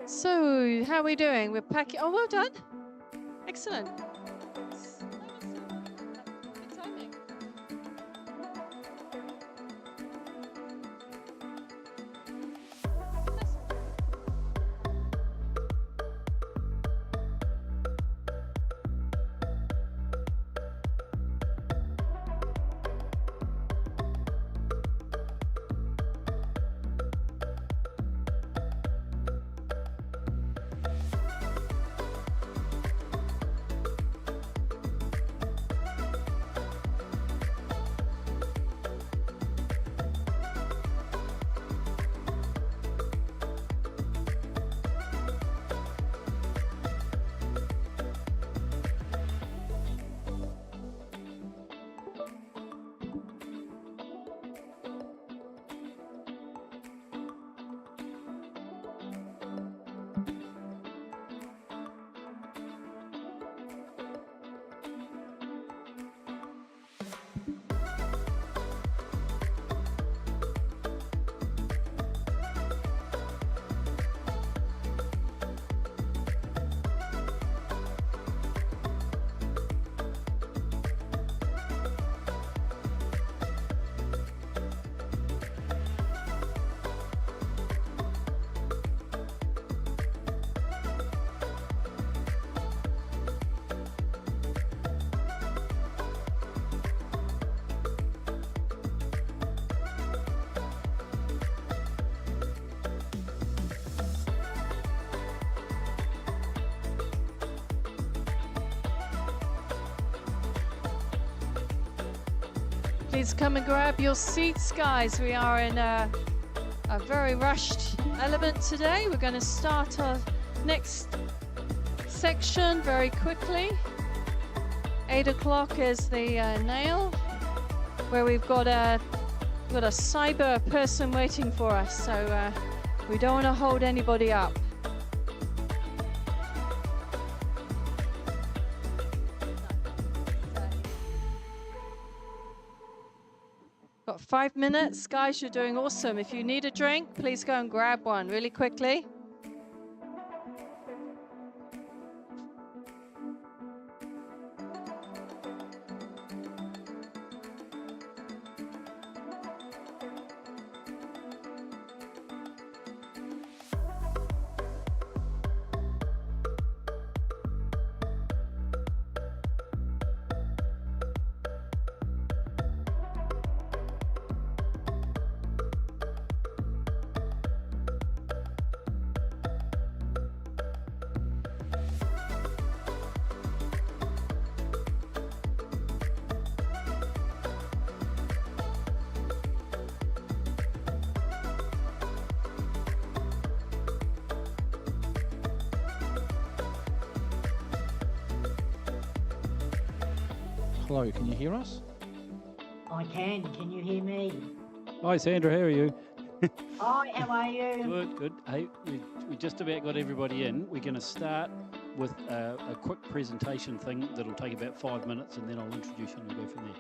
So, how are we doing? We're packing. Oh, well done. Excellent. Good timing. Please come and grab your seats, guys. We are in a very rushed element today. We're going to start our next section very quickly. 8 o'clock is the nail, where we've got a cyber person waiting for us. So we don't want to hold anybody up. Got 5 minutes. Guys, you're doing awesome. If you need a drink, please go and grab one really quickly. Hello, can you hear us? I can. Can you hear me? Hi Sandra, how are you? Hi, how are you? Good, good. Hey, we just about got everybody in. We're going to start with a quick presentation thing that'll take about 5 minutes, and then I'll introduce you and we'll go from there.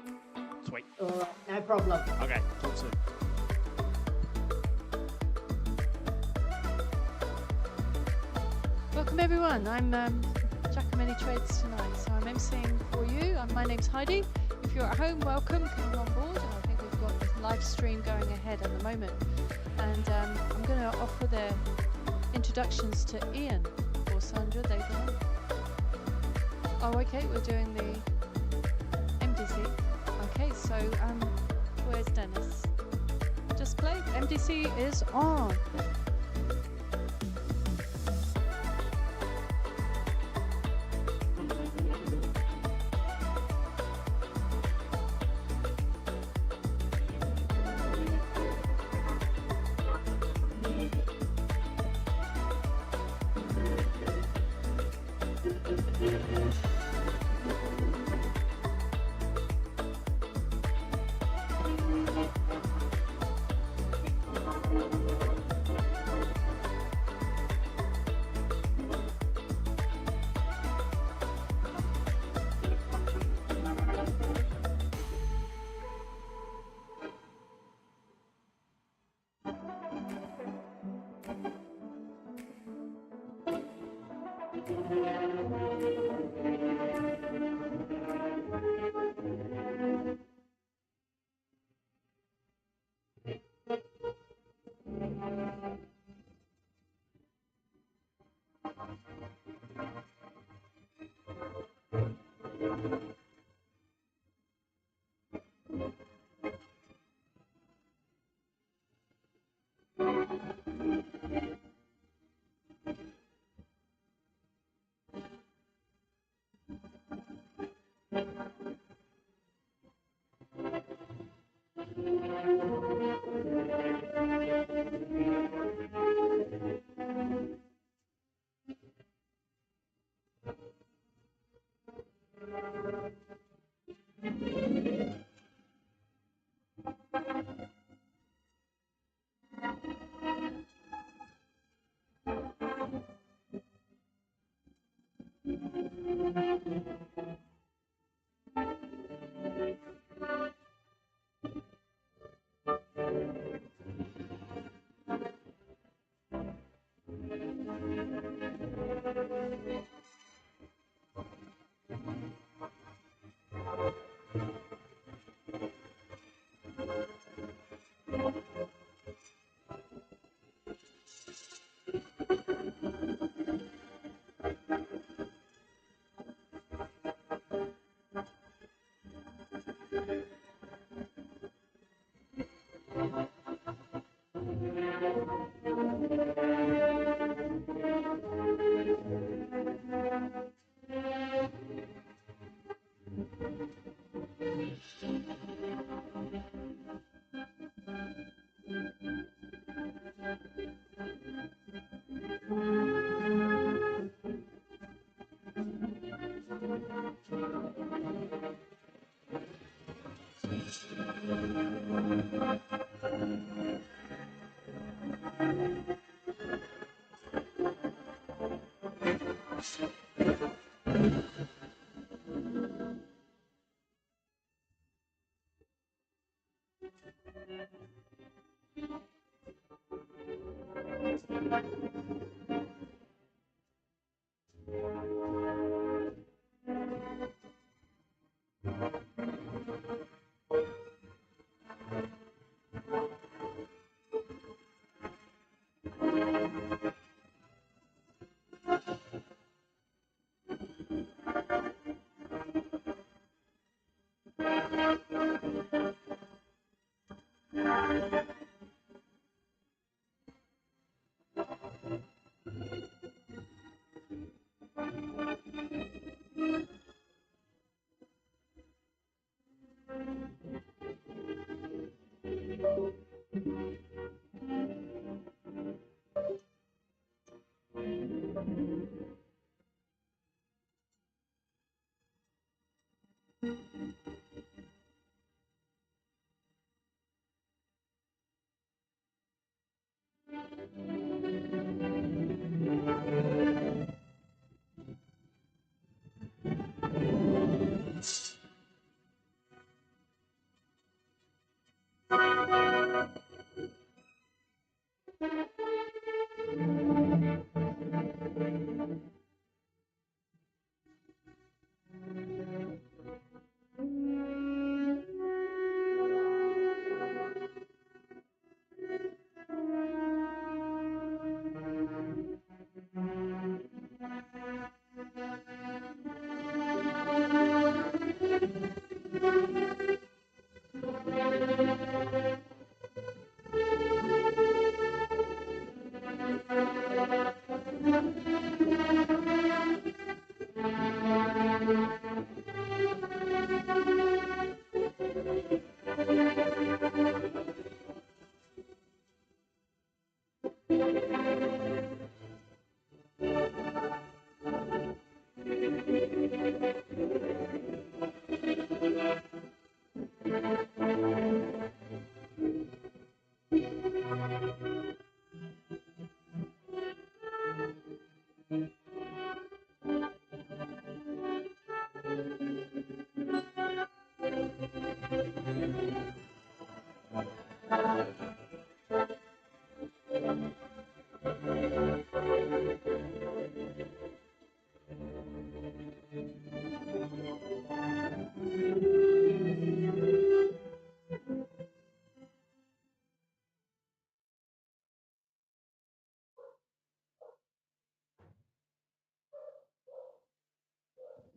Sweet. All right, no problem. Okay, talk soon. Welcome everyone. I'm Jack of Many Trades tonight, so I'm emceeing for you. My name's Heidi. If you're at home, welcome. Come on board. And I think we've got this live stream going ahead at the moment. And I'm going to offer the introductions to Ian or Sandra. They've done. Oh, okay. We're doing the MDC. Okay, so where's Dennis? Just play. MDC is on.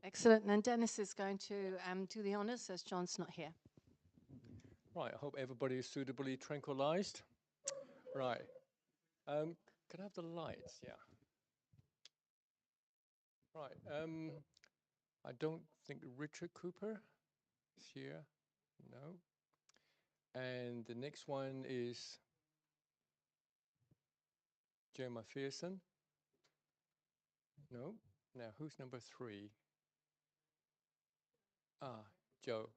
Excellent. And Dennis is going to do the honours as John's not here. Right, I hope everybody is suitably tranquilized. Right, Can I have the lights? Yeah. Right. I don't think Richard Cooper is here. No. And the next one is Joe McPherson. No. Now, who's number 3? Ah, Joe.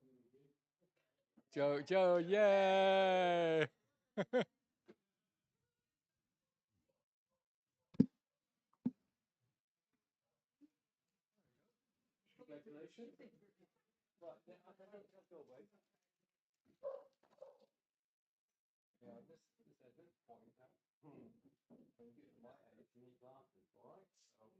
Joe, yay! Congratulations. Right, now, I don't have to go away. Yeah, this at this point, when you get to my age, you need glasses, all right? So,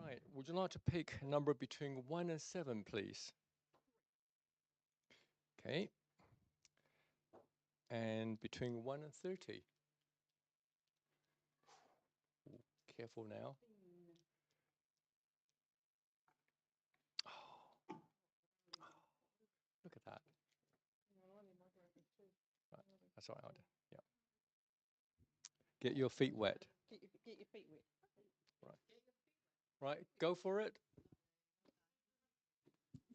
right, would you like to pick a number between 1 and 7, please? Okay. And between 1 and 30. Ooh, careful now. Oh, look at that. Right, that's all right. Yeah. Get your feet wet. Get your feet wet. Right, go for it.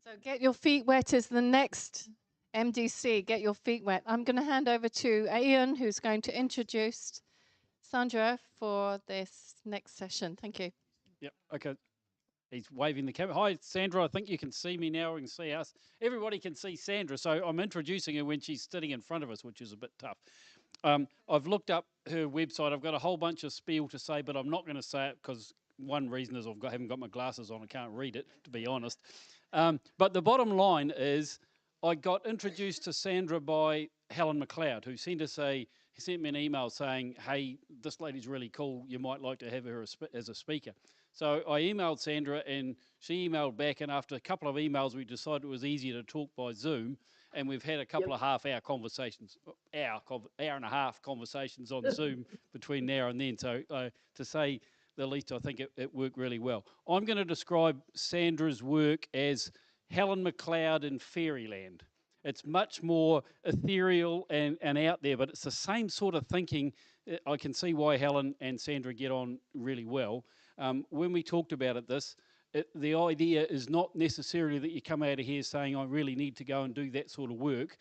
So get your feet wet is the next MDC. Get your feet wet. I'm going to hand over to Ian, who's going to introduce Sandra for this next session. Thank you. Yep. Okay. He's waving the camera. Hi, Sandra. I think you can see me now. You can see us. Everybody can see Sandra. So I'm introducing her when she's sitting in front of us, which is a bit tough. I've looked up her website. I've got a whole bunch of spiel to say, but I'm not going to say it because one reason is haven't got my glasses on. I can't read it, to be honest. But the bottom line is I got introduced to Sandra by Helen McLeod, who sent me an email saying, hey, this lady's really cool. You might like to have her as a speaker. So I emailed Sandra and she emailed back, and after a couple of emails, we decided it was easier to talk by Zoom, and we've had a couple of half-hour conversations, hour and a half conversations on Zoom between now and then. So to say the least, I think it worked really well. I'm going to describe Sandra's work as Helen McLeod in Fairyland. It's much more ethereal and out there, but it's the same sort of thinking. I can see why Helen and Sandra get on really well. When we talked about the idea is not necessarily that you come out of here saying, I really need to go and do that sort of work,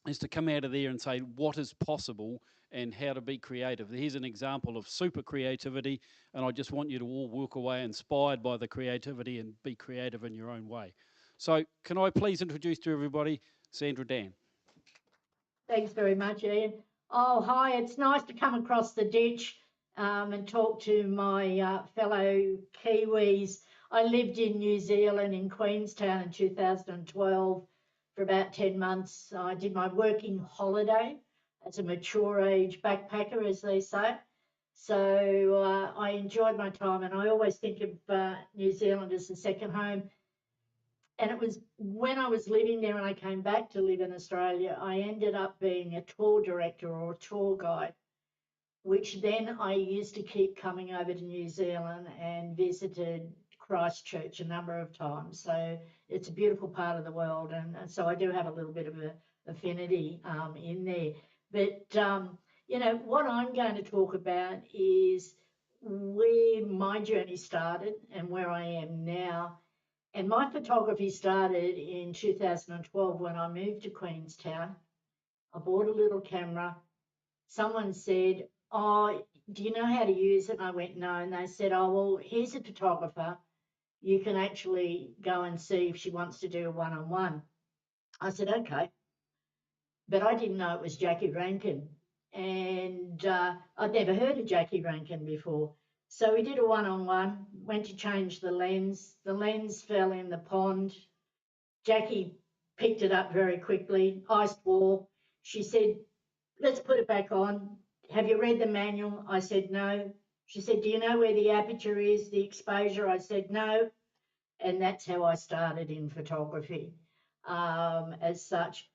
is to come out of there and say what is possible and how to be creative. Here's an example of super creativity, and I just want you to all walk away inspired by the creativity and be creative in your own way. So can I please introduce to everybody Sandra Dann. Thanks very much, Ian. Oh, hi, it's nice to come across the ditch and talk to my fellow Kiwis. I lived in New Zealand in Queenstown in 2012 for about 10 months. I did my working holiday as a mature age backpacker, as they say. So I enjoyed my time, and I always think of New Zealand as a second home. And it was when I was living there and I came back to live in Australia, I ended up being a tour director or a tour guide, which then I used to keep coming over to New Zealand and visited Christchurch a number of times. So it's a beautiful part of the world. And so I do have a little bit of an affinity in there. But, what I'm going to talk about is where my journey started and where I am now. And my photography started in 2012 when I moved to Queenstown. I bought a little camera. Someone said, oh, do you know how to use it? And I went, no. And they said, oh, well, here's a photographer. You can actually go and see if she wants to do a one-on-one. I said, okay. But I didn't know it was Jackie Rankin. And I'd never heard of Jackie Rankin before. So we did a one-on-one, went to change the lens. The lens fell in the pond. Jackie picked it up very quickly, iced wall. She said, let's put it back on. Have you read the manual? I said, no. She said, do you know where the aperture is, the exposure? I said, no. And that's how I started in photography. As such,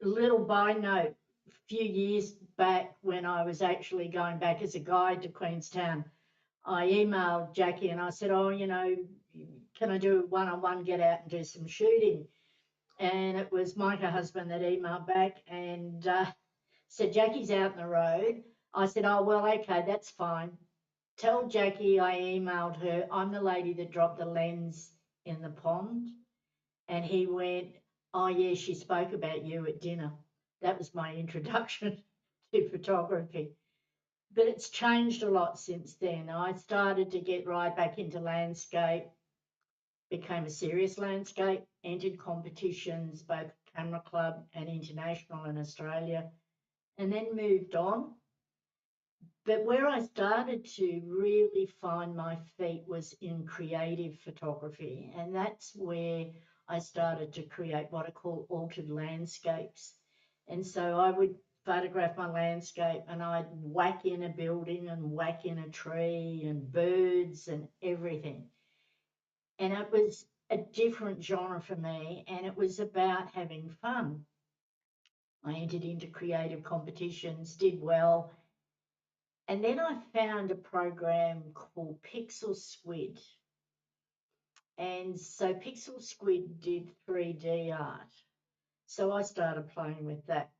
little by note, a few years back when I was actually going back as a guide to Queenstown, I emailed Jackie and I said, oh, can I do a one-on-one, get out and do some shooting? And it was Mike, her husband, that emailed back and said, Jackie's out in the road. I said, oh, well, okay, that's fine. Tell Jackie I emailed her. I'm the lady that dropped the lens in the pond. And he went, oh, yeah, she spoke about you at dinner. That was my introduction to photography. But it's changed a lot since then. I started to get right back into landscape, became a serious landscape, entered competitions, both camera club and international in Australia, and then moved on. But where I started to really find my feet was in creative photography. And that's where I started to create what I call altered landscapes. And so I would photograph my landscape and I'd whack in a building and whack in a tree and birds and everything. And it was a different genre for me, and it was about having fun. I entered into creative competitions, did well, and then I found a program called Pixel Squid. And so Pixel Squid did 3D art. So I started playing with that.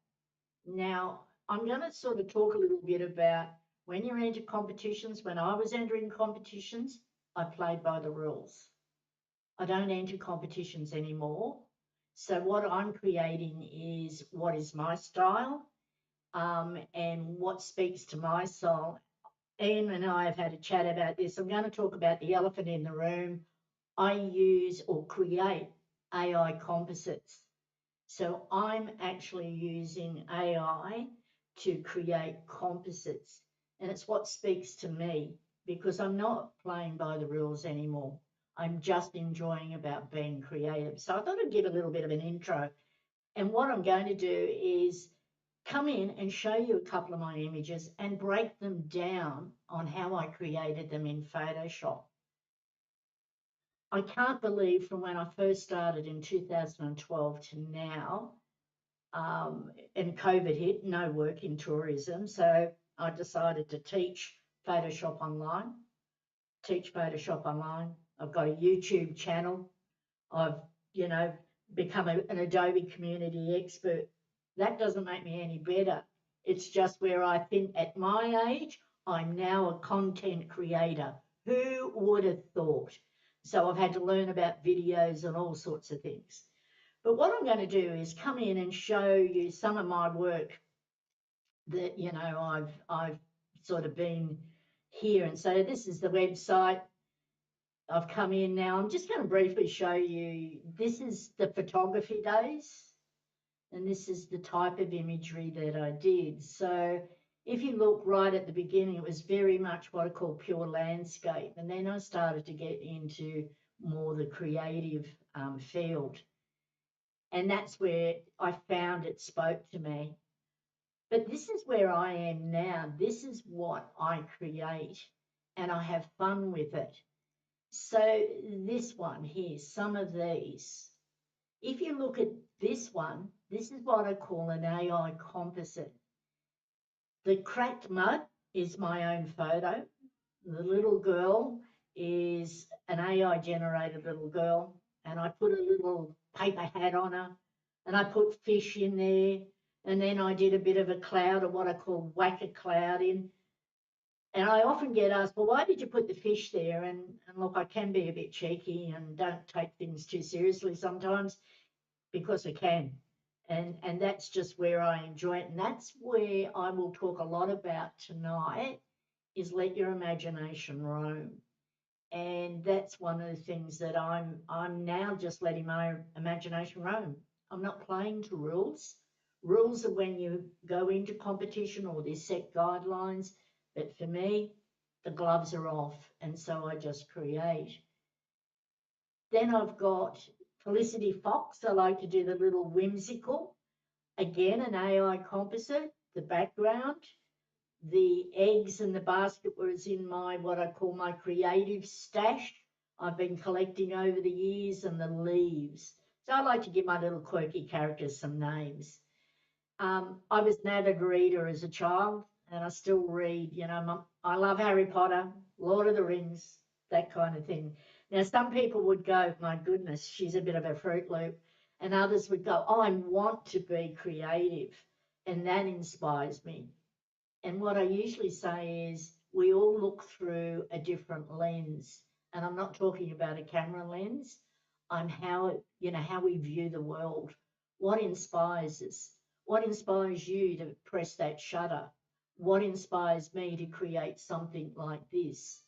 Now, I'm going to sort of talk a little bit about when you're into competitions. When I was entering competitions, I played by the rules. I don't enter competitions anymore. So what I'm creating is what is my style and what speaks to my soul. Ian and I have had a chat about this. I'm going to talk about the elephant in the room. I use or create AI composites. So I'm actually using AI to create composites. And it's what speaks to me because I'm not playing by the rules anymore. I'm just enjoying about being creative. So I thought I'd give a little bit of an intro. And what I'm going to do is come in and show you a couple of my images and break them down on how I created them in Photoshop. I can't believe from when I first started in 2012 to now, and COVID hit, no work in tourism. So I decided to teach Photoshop online. I've got a YouTube channel. I've, become an Adobe community expert. That doesn't make me any better. It's just where I think at my age, I'm now a content creator. Who would have thought? So I've had to learn about videos and all sorts of things. But what I'm going to do is come in and show you some of my work that, I've sort of been here. And so this is the website. I've come in now. I'm just going to briefly show you, this is the photography days, and this is the type of imagery that I did. So if you look right at the beginning, it was very much what I call pure landscape. And then I started to get into more the creative field. And that's where I found it spoke to me. But this is where I am now. This is what I create, and I have fun with it. So this one here, some of these, if you look at this one, this is what I call an AI composite. The cracked mud is my own photo. The little girl is an AI generated little girl, and I put a little paper hat on her, and I put fish in there, and then I did a bit of a cloud, or what I call whack a cloud in. And I often get asked, well, why did you put the fish there? And look, I can be a bit cheeky and don't take things too seriously sometimes because I can. And that's just where I enjoy it. And that's where I will talk a lot about tonight, is let your imagination roam. And that's one of the things that I'm now just letting my imagination roam. I'm not playing to rules. Rules are when you go into competition or there's set guidelines. But for me, the gloves are off, and so I just create. Then I've got Felicity Fox. I like to do the little whimsical. Again, an AI composite, the background. The eggs in the basket was in my, what I call my creative stash. I've been collecting over the years, and the leaves. So I like to give my little quirky characters some names. I was an avid reader as a child, and I still read. I love Harry Potter, Lord of the Rings, that kind of thing. Now, some people would go, my goodness, she's a bit of a Fruit Loop. And others would go, oh, I want to be creative. And that inspires me. And what I usually say is we all look through a different lens. And I'm not talking about a camera lens. I'm how we view the world. What inspires us? What inspires you to press that shutter? What inspires me to create something like this?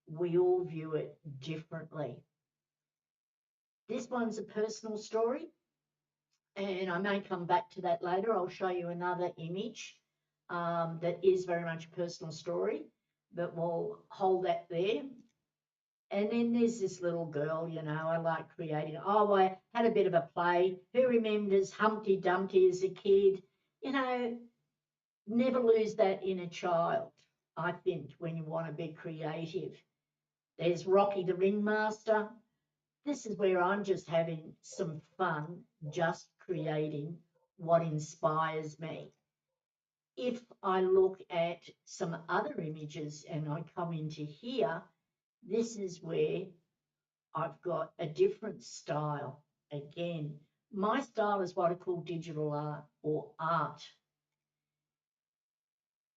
We all view it differently. This one's a personal story, and I may come back to that later. I'll show you another image that is very much a personal story, but we'll hold that there. And then there's this little girl, I like creating. Oh, I had a bit of a play. Who remembers Humpty Dumpty as a kid? Never lose that inner child, I think, when you want to be creative. There's Rocky the Ringmaster. This is where I'm just having some fun, just creating what inspires me. If I look at some other images and I come into here, this is where I've got a different style. Again, my style is what I call digital art or art.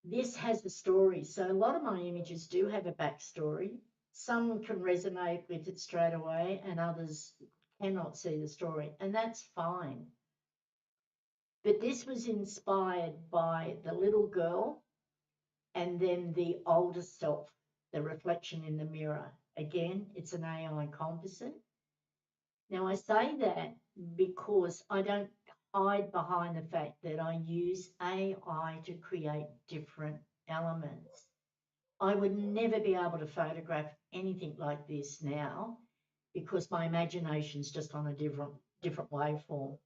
This has a story. So a lot of my images do have a backstory. Some can resonate with it straight away and others cannot see the story, and that's fine. But this was inspired by the little girl and then the older self, the reflection in the mirror. Again, it's an AI composite. Now, I say that because I don't hide behind the fact that I use AI to create different elements. I would never be able to photograph anything like this now because my imagination's just on a different waveform.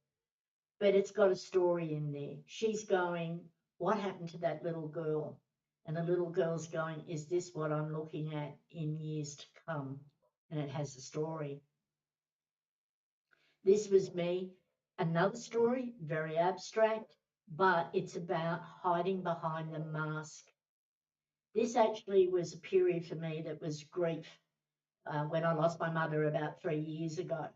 But it's got a story in there. She's going, what happened to that little girl? And the little girl's going, is this what I'm looking at in years to come? And it has a story. This was me. Another story, very abstract, but it's about hiding behind the mask. This actually was a period for me that was grief when I lost my mother about 3 years ago.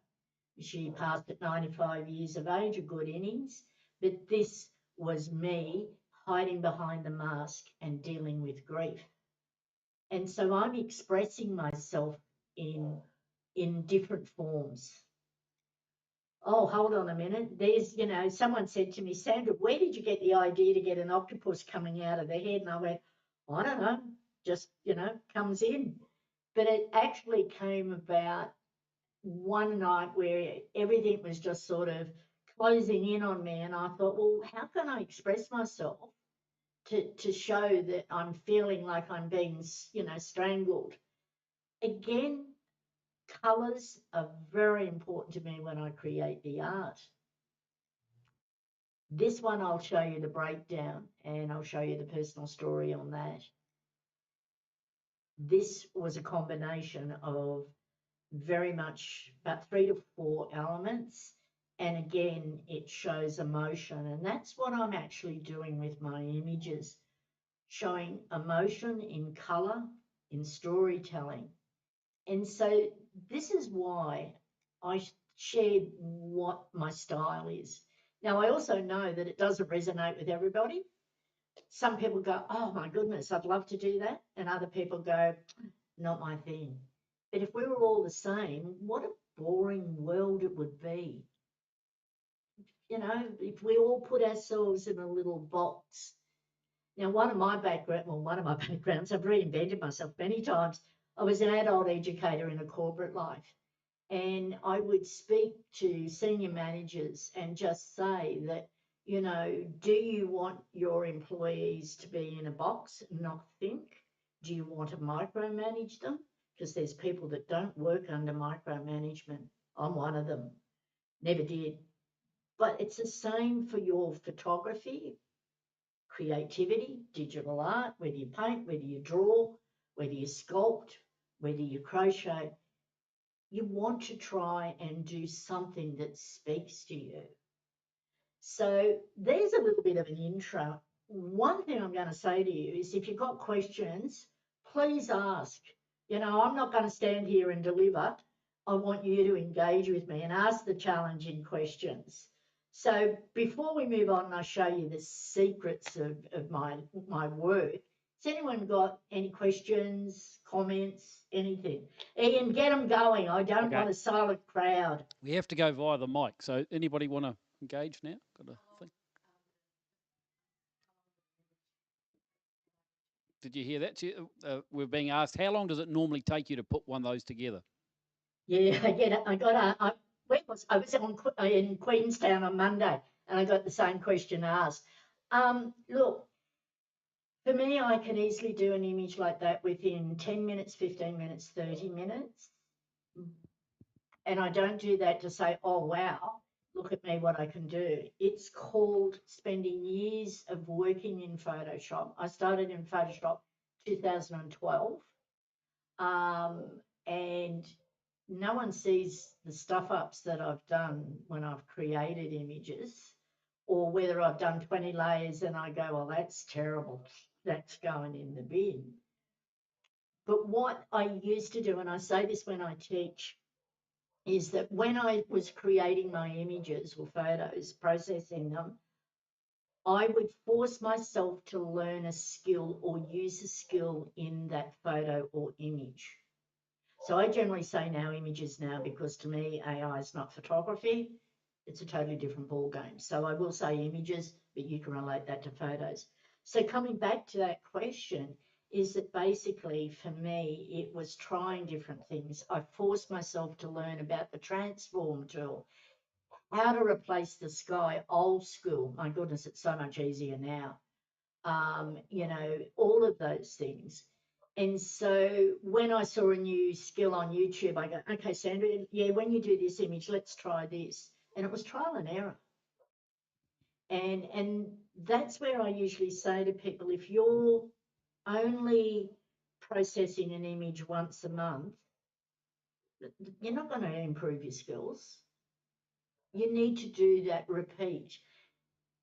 She passed at 95 years of age, a good innings, but this was me hiding behind the mask and dealing with grief. And so I'm expressing myself in different forms. Oh, hold on a minute. There's, someone said to me, Sandra, where did you get the idea to get an octopus coming out of the head? And I went, I don't know, just, comes in. But it actually came about one night where everything was just sort of closing in on me. And I thought, well, how can I express myself to show that I'm feeling like I'm being, strangled? Again, colours are very important to me when I create the art. This one, I'll show you the breakdown and I'll show you the personal story on that. This was a combination of very much about 3 to 4 elements. And again, it shows emotion. And that's what I'm actually doing with my images, showing emotion in colour, in storytelling. And so this is why I shared what my style is. Now, I also know that it doesn't resonate with everybody. Some people go, oh my goodness, I'd love to do that. And other people go, not my thing. But if we were all the same, what a boring world it would be. If we all put ourselves in a little box. Now, one of my backgrounds, I've reinvented myself many times. I was an adult educator in a corporate life. And I would speak to senior managers and just say that, do you want your employees to be in a box and not think? Do you want to micromanage them? Because there's people that don't work under micromanagement. I'm one of them. Never did. But it's the same for your photography, creativity, digital art, whether you paint, whether you draw, whether you sculpt, whether you crochet. You want to try and do something that speaks to you. So there's a little bit of an intro. One thing I'm going to say to you is if you've got questions, please ask. I'm not going to stand here and deliver. I want you to engage with me and ask the challenging questions. So before we move on and I show you the secrets of my work, has anyone got any questions, comments, anything? Ian, get them going. I don't Okay. want a silent crowd. We have to go via the mic. So anybody want to engage now? Got a thing? Did you hear that? We're being asked, how long does it normally take you to put one of those together? Yeah, where was I was in Queenstown on Monday, and I got the same question asked. Look, for me, I can easily do an image like that within 10 minutes, 15 minutes, 30 minutes. And I don't do that to say, oh, wow, look at me, what I can do. It's called spending years of working in Photoshop. I started in Photoshop 2012. And no one sees the stuff ups that I've done when I've created images, or whether I've done 20 layers and I go, well, that's terrible. That's going in the bin. But what I used to do, and I say this when I teach, is that when I was creating my images or photos, processing them, I would force myself to learn a skill or use a skill in that photo or image. So I generally say now images now, because to me, AI is not photography. It's a totally different ballgame. So I will say images, but you can relate that to photos. So coming back to that question, is that basically for me, it was trying different things. I forced myself to learn about the transform tool, how to replace the sky, old school. My goodness, it's so much easier now. All of those things. And so when I saw a new skill on YouTube, I go, okay, Sandra, yeah, when you do this image, let's try this. And it was trial and error. And that's where I usually say to people, if you're only processing an image once a month, you're not going to improve your skills. You need to do that repeat.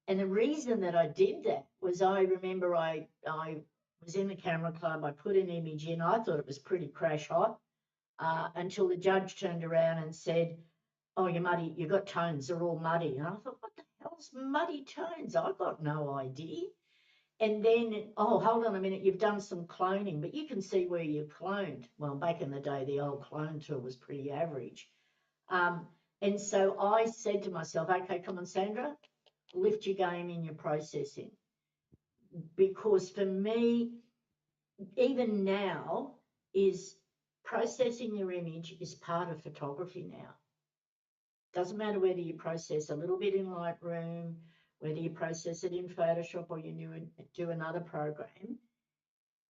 And the reason that I did that was I remember I was in the camera club, I put an image in, I thought it was pretty crash hot, until the judge turned around and said, oh, you're muddy, you've got tones, they're all muddy. And I thought, what the hell's muddy tones? I've got no idea. And then, oh, hold on a minute, you've done some cloning, but you can see where you cloned. Well, back in the day, the old clone tool was pretty average. And so I said to myself, okay, come on, Sandra, lift your game in your processing. Because for me, even now, is processing your image is part of photography now. Doesn't matter whether you process a little bit in Lightroom, whether you process it in Photoshop or you do another program.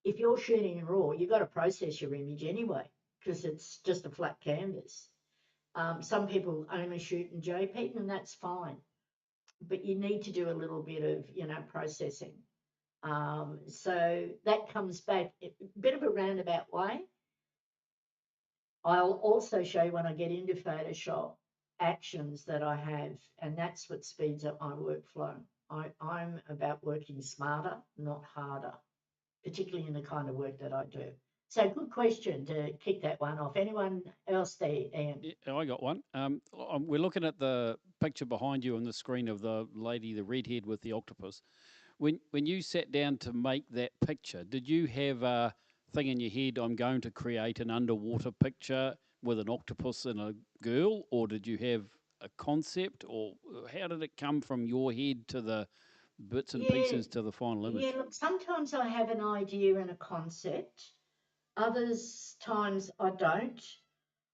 If you're shooting in RAW, you've got to process your image anyway, because it's just a flat canvas. Some people only shoot in JPEG, and that's fine. But you need to do a little bit of, processing. So that comes back a bit of a roundabout way. I'll also show you when I get into Photoshop actions that I have, and that's what speeds up my workflow. I'm about working smarter, not harder, particularly in the kind of work that I do. So good question to kick that one off. Anyone else there, Ian? Yeah, I got one. We're looking at the picture behind you on the screen of the lady, the redhead with the octopus. When you sat down to make that picture, did you have a thing in your head, I'm going to create an underwater picture with an octopus and a girl, or did you have a concept, or how did it come from your head to the bits and pieces to the final image? Yeah, look, sometimes I have an idea and a concept. Others times I don't.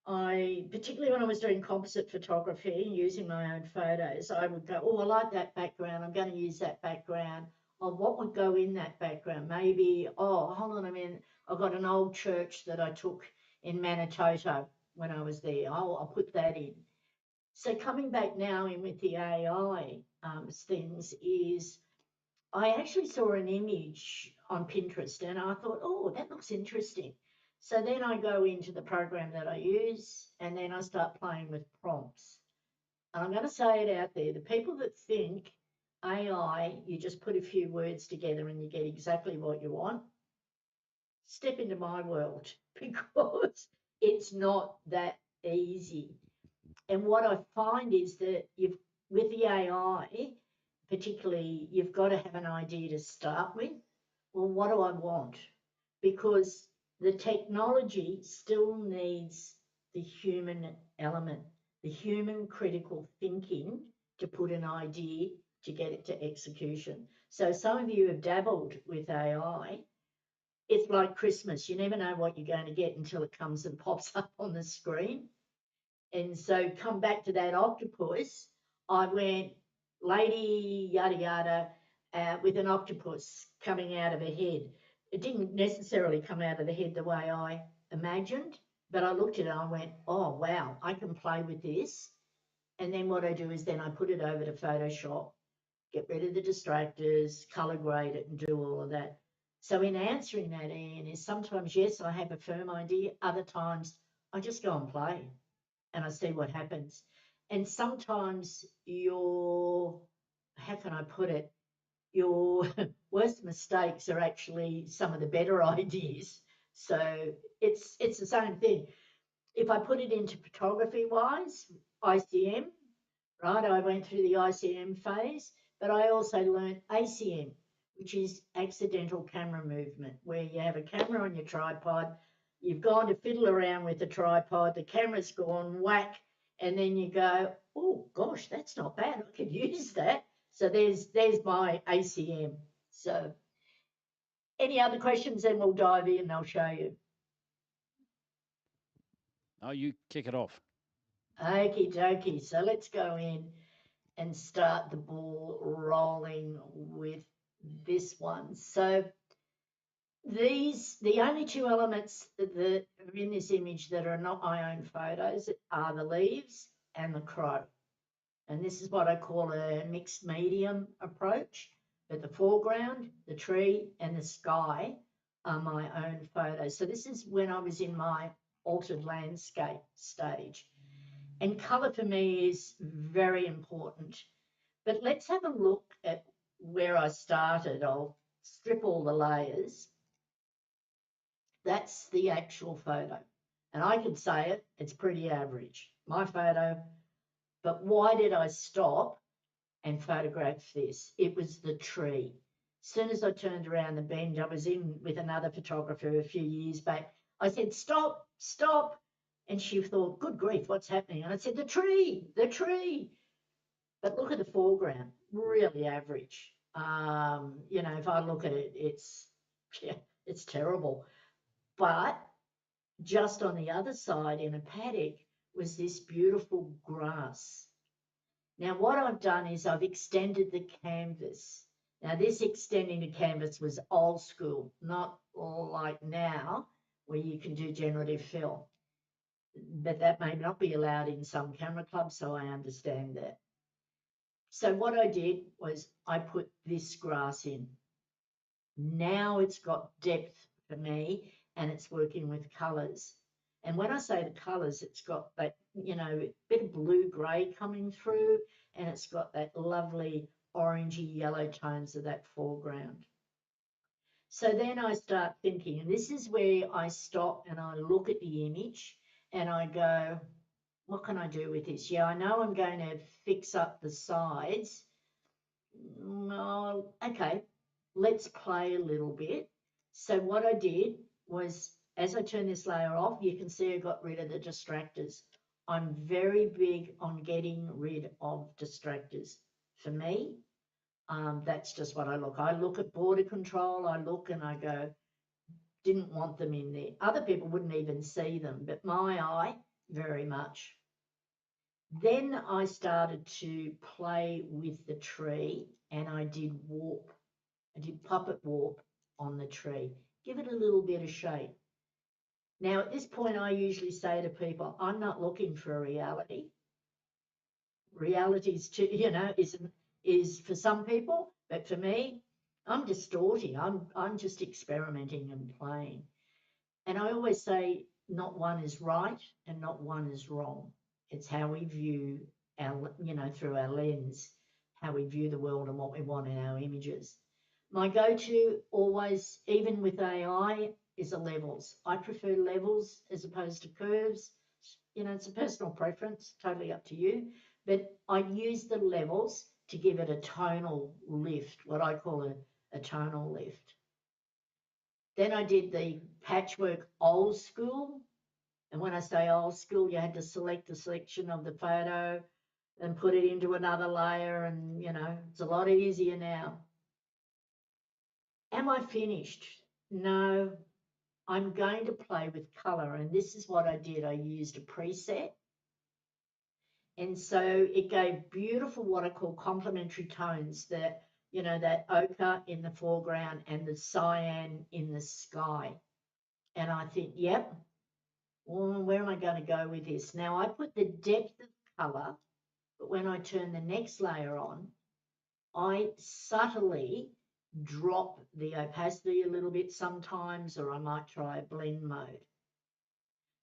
Particularly when I was doing composite photography, using my own photos, I would go, oh, I like that background, I'm going to use that background. Oh, what would go in that background? Maybe, oh, hold on a minute, I've got an old church that I took in Manitoto when I was there. Oh, I'll put that in. So coming back now in with the AI things is, I actually saw an image on Pinterest and I thought, oh, that looks interesting. So then I go into the program that I use and then I start playing with prompts. And I'm going to say it out there, the people that think AI, you just put a few words together and you get exactly what you want, step into my world, because it's not that easy. And what I find is that with the AI, particularly, you've got to have an idea to start with. Well, what do I want? Because the technology still needs the human element, the human critical thinking to put an idea to get it to execution. So some of you have dabbled with AI. It's like Christmas. You never know what you're going to get until it comes and pops up on the screen. And so come back to that octopus. I went lady yada yada with an octopus coming out of her head. It didn't necessarily come out of the head the way I imagined, but I looked at it and I went, oh, wow, I can play with this. And then what I do is then I put it over to Photoshop, get rid of the distractors, color grade it and do all of that. So in answering that, Ian, is sometimes, yes, I have a firm idea. Other times I just go and play and I see what happens. And sometimes how can I put it? Your worst mistakes are actually some of the better ideas. So it's the same thing. If I put it into photography wise, ICM, right? I went through the ICM phase, but I also learned ACM, which is accidental camera movement, where you have a camera on your tripod, you've gone to fiddle around with the tripod, the camera's gone whack, and then you go, oh gosh, that's not bad, I could use that. So there's my ACM. So any other questions, then we'll dive in and I'll show you. No, you kick it off. Okie dokie. So let's go in and start the ball rolling with this one. So the only two elements that are in this image that are not my own photos are the leaves and the crow. And this is what I call a mixed medium approach. But the foreground, the tree and the sky are my own photos. So this is when I was in my altered landscape stage. And colour for me is very important. But let's have a look at where I started. I'll strip all the layers. That's the actual photo. And I can say it, it's pretty average. My photo. But why did I stop and photograph this? It was the tree. As soon as I turned around the bend, I was in with another photographer a few years back. I said, stop, stop. And she thought, good grief, what's happening? And I said, the tree, the tree. But look at the foreground, really average. If I look at it, it's terrible. But just on the other side in a paddock was this beautiful grass. Now, what I've done is I've extended the canvas. Now, this extending the canvas was old school, not like now where you can do generative fill. But that may not be allowed in some camera clubs, so I understand that. So what I did was I put this grass in. Now it's got depth for me and it's working with colours. And when I say the colours, it's got that, bit of blue-grey coming through and it's got that lovely orangey yellow tones of that foreground. So then I start thinking, and this is where I stop and I look at the image and I go, what can I do with this? Yeah, I know I'm going to fix up the sides. Oh, okay, let's play a little bit. So what I did was, as I turn this layer off, you can see I got rid of the distractors. I'm very big on getting rid of distractors. For me, that's just what I look. I look at border control, I look and I go, didn't want them in there. Other people wouldn't even see them, but my eye, very much. Then I started to play with the tree and I did warp. I did puppet warp on the tree. Give it a little bit of shape. Now, at this point, I usually say to people, I'm not looking for a reality. Reality is for some people, but for me, I'm distorting. I'm just experimenting and playing. And I always say, not one is right and not one is wrong. It's how we view through our lens, how we view the world and what we want in our images. My go-to always, even with AI, is the levels. I prefer levels as opposed to curves. you know, it's a personal preference, totally up to you. But I use the levels to give it a tonal lift, what I call a tonal lift. Then I did the patchwork old school. And when I say old school, you had to select a selection of the photo and put it into another layer. And, you know, it's a lot easier now. Am I finished? No, I'm going to play with color. And this is what I did. I used a preset. And so it gave beautiful, what I call complementary tones, that, you know, that ochre in the foreground and the cyan in the sky. And I think, yep, well, where am I going to go with this? Now I put the depth of color, but when I turn the next layer on, I subtly drop the opacity a little bit sometimes, or I might try a blend mode.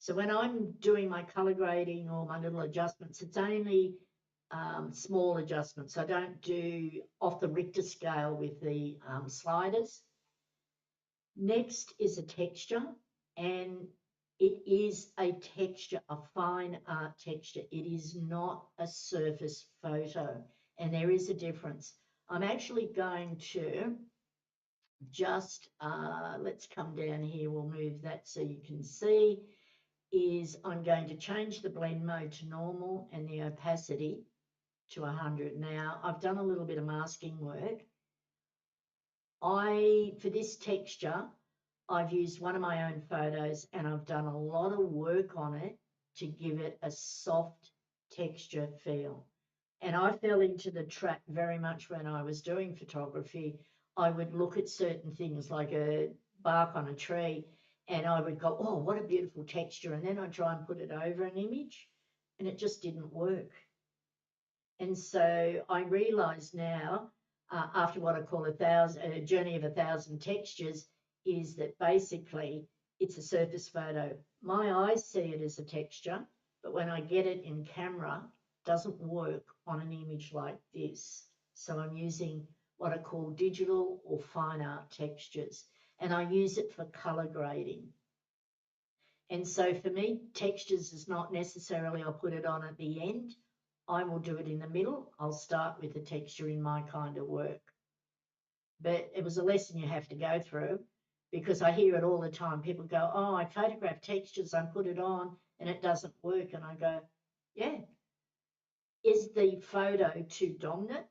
So when I'm doing my color grading or my little adjustments, it's only small adjustments. I don't do off the Richter scale with the sliders. Next is a texture, and it is a texture, a fine art texture. It is not a surface photo, and there is a difference. I'm actually going to just, let's come down here, we'll move that so you can see, is I'm going to change the blend mode to normal and the opacity to 100. Now, I've done a little bit of masking work. For this texture, I've used one of my own photos and I've done a lot of work on it to give it a soft texture feel. And I fell into the trap very much when I was doing photography. I would look at certain things like a bark on a tree and I would go, oh, what a beautiful texture. And then I'd try and put it over an image and it just didn't work. And so I realize now, after what I call a journey of 1,000 textures, is that basically it's a surface photo. My eyes see it as a texture, but when I get it in camera, it doesn't work on an image like this. So I'm using what I call digital or fine art textures, and I use it for color grading. And so for me, textures is not necessarily I'll put it on at the end. I will do it in the middle. I'll start with the texture in my kind of work. But it was a lesson you have to go through, because I hear it all the time. People go, oh, I photograph textures, I put it on and it doesn't work. And I go, yeah. Is the photo too dominant?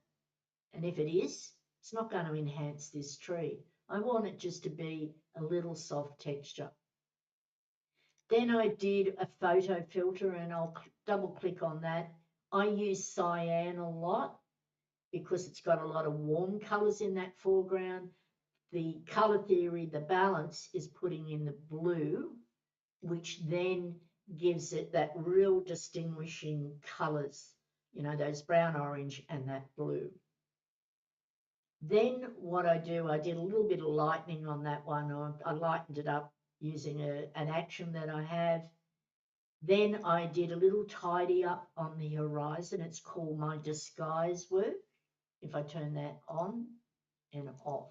And if it is, it's not going to enhance this tree. I want it just to be a little soft texture. Then I did a photo filter, and I'll double click on that. I use cyan a lot because it's got a lot of warm colours in that foreground. The colour theory, the balance, is putting in the blue, which then gives it that real distinguishing colours, you know, those brown, orange and that blue. Then what I do, I did a little bit of lightening on that one. I lightened it up using an action that I have. Then I did a little tidy up on the horizon. It's called my disguise work. If I turn that on and off.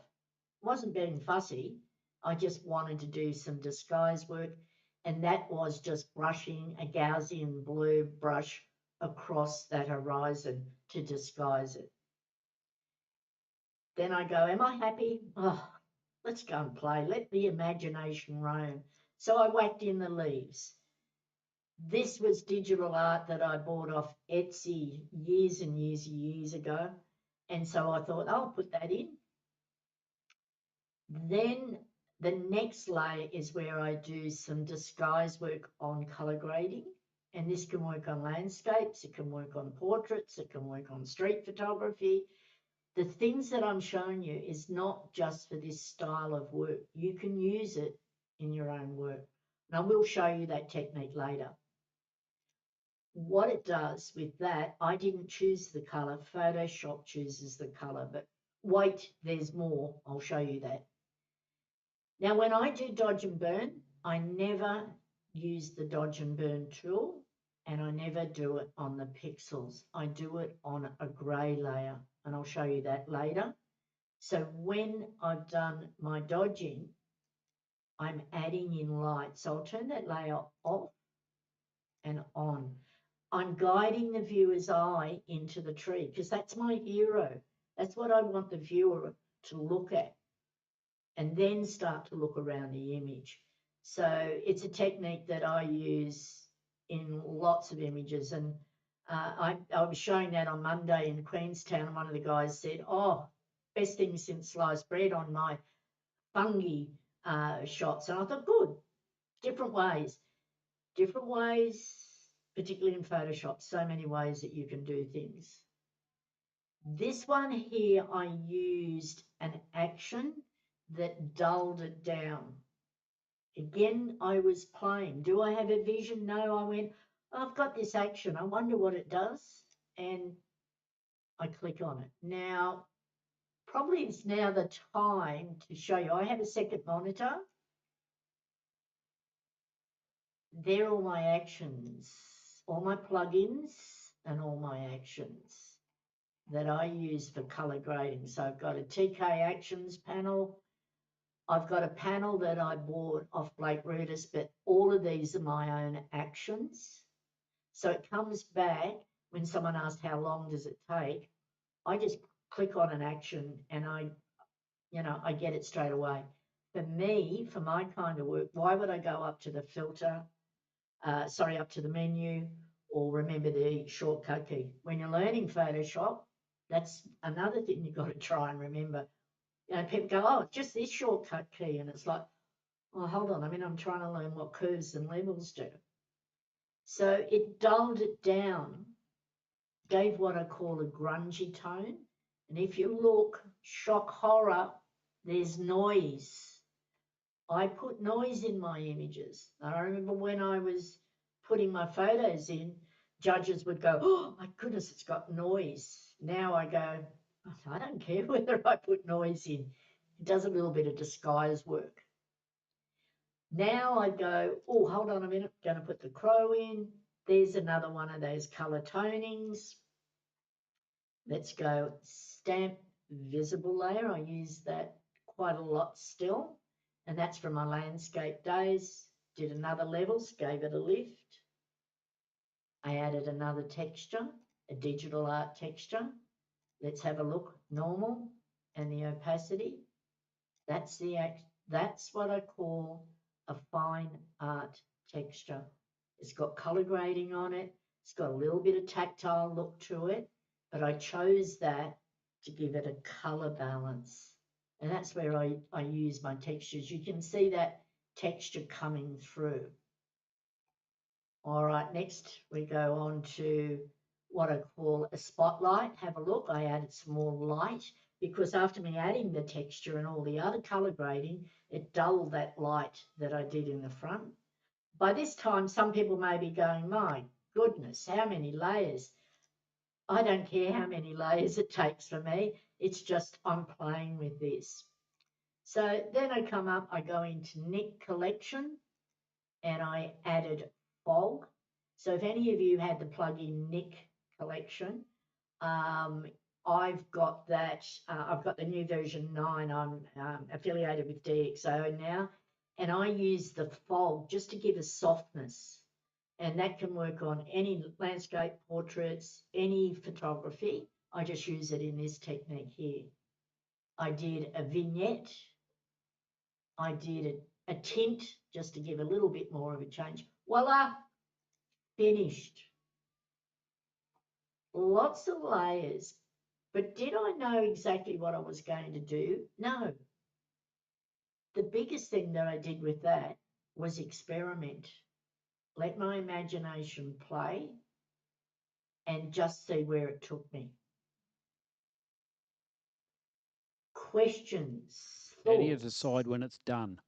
Wasn't being fussy. I just wanted to do some disguise work, and that was just brushing a Gaussian blue brush across that horizon to disguise it. Then I go, am I happy? Oh, let's go and play. Let the imagination roam. So I whacked in the leaves. This was digital art that I bought off Etsy years and years ago. And so I thought, I'll put that in. Then the next layer is where I do some disguise work on color grading. And this can work on landscapes, it can work on portraits, it can work on street photography. The things that I'm showing you is not just for this style of work. You can use it in your own work. And I will show you that technique later. What it does with that, I didn't choose the color, Photoshop chooses the color, but wait, there's more, I'll show you that. Now, when I do dodge and burn, I never use the dodge and burn tool, and I never do it on the pixels. I do it on a grey layer, and I'll show you that later. So when I've done my dodging, I'm adding in light. So I'll turn that layer off and on. I'm guiding the viewer's eye into the tree because that's my hero. That's what I want the viewer to look at and then start to look around the image. So it's a technique that I use in lots of images. And I was showing that on Monday in Queenstown, and one of the guys said, oh, best thing since sliced bread on my fungi shots. And I thought, good, different ways, particularly in Photoshop, so many ways that you can do things. This one here, I used an action that dulled it down. Again, I was playing. Do I have a vision? No, I went, oh, I've got this action. I wonder what it does. And I click on it. Now, probably it's now the time to show you. I have a second monitor. There are all my actions, all my plugins and all my actions that I use for color grading. So I've got a TK Actions panel. I've got a panel that I bought off Blake Rudis, but all of these are my own actions. So it comes back when someone asks how long does it take, I just click on an action and I get it straight away. For me, for my kind of work, why would I go up to the filter, up to the menu, or remember the shortcut key? When you're learning Photoshop, that's another thing you've got to try and remember. People go, oh, it's just this shortcut key. And it's like, well, hold on. I'm trying to learn what curves and levels do. So it dulled it down, gave what I call a grungy tone. And if you look, shock horror, there's noise. I put noise in my images. I remember when I was putting my photos in, judges would go, oh, my goodness, it's got noise. Now I go, I don't care whether I put noise in. It does a little bit of disguise work. Now I go, oh, hold on a minute, I'm going to put the crow in. There's another one of those color tonings. Let's go stamp visible layer. I use that quite a lot still. And that's from my landscape days. Did another levels, gave it a lift. I added another texture, a digital art texture. Let's have a look, normal and the opacity. That's what I call a fine art texture. It's got color grading on it. It's got a little bit of tactile look to it, but I chose that to give it a color balance. And that's where I use my textures. You can see that texture coming through. All right, next we go on to what I call a spotlight. Have a look. I added some more light because after me adding the texture and all the other color grading, it dulled that light that I did in the front. By this time, some people may be going, my goodness, how many layers? I don't care how many layers it takes for me. It's just I'm playing with this. So then I come up, I go into Nick Collection and I added fog. So if any of you had the plugin Nick Collection, I've got that. I've got the new version 9. I'm affiliated with DxO now, and I use the fog just to give a softness, and that can work on any landscape, portraits, any photography. I just use it in this technique here. I did a vignette. I did a tint just to give a little bit more of a change. Voila, finished. Lots of layers. But did I know exactly what I was going to do? No. The biggest thing that I did with that was experiment. Let my imagination play and just see where it took me. Questions, How do you thoughts? decide when it's done?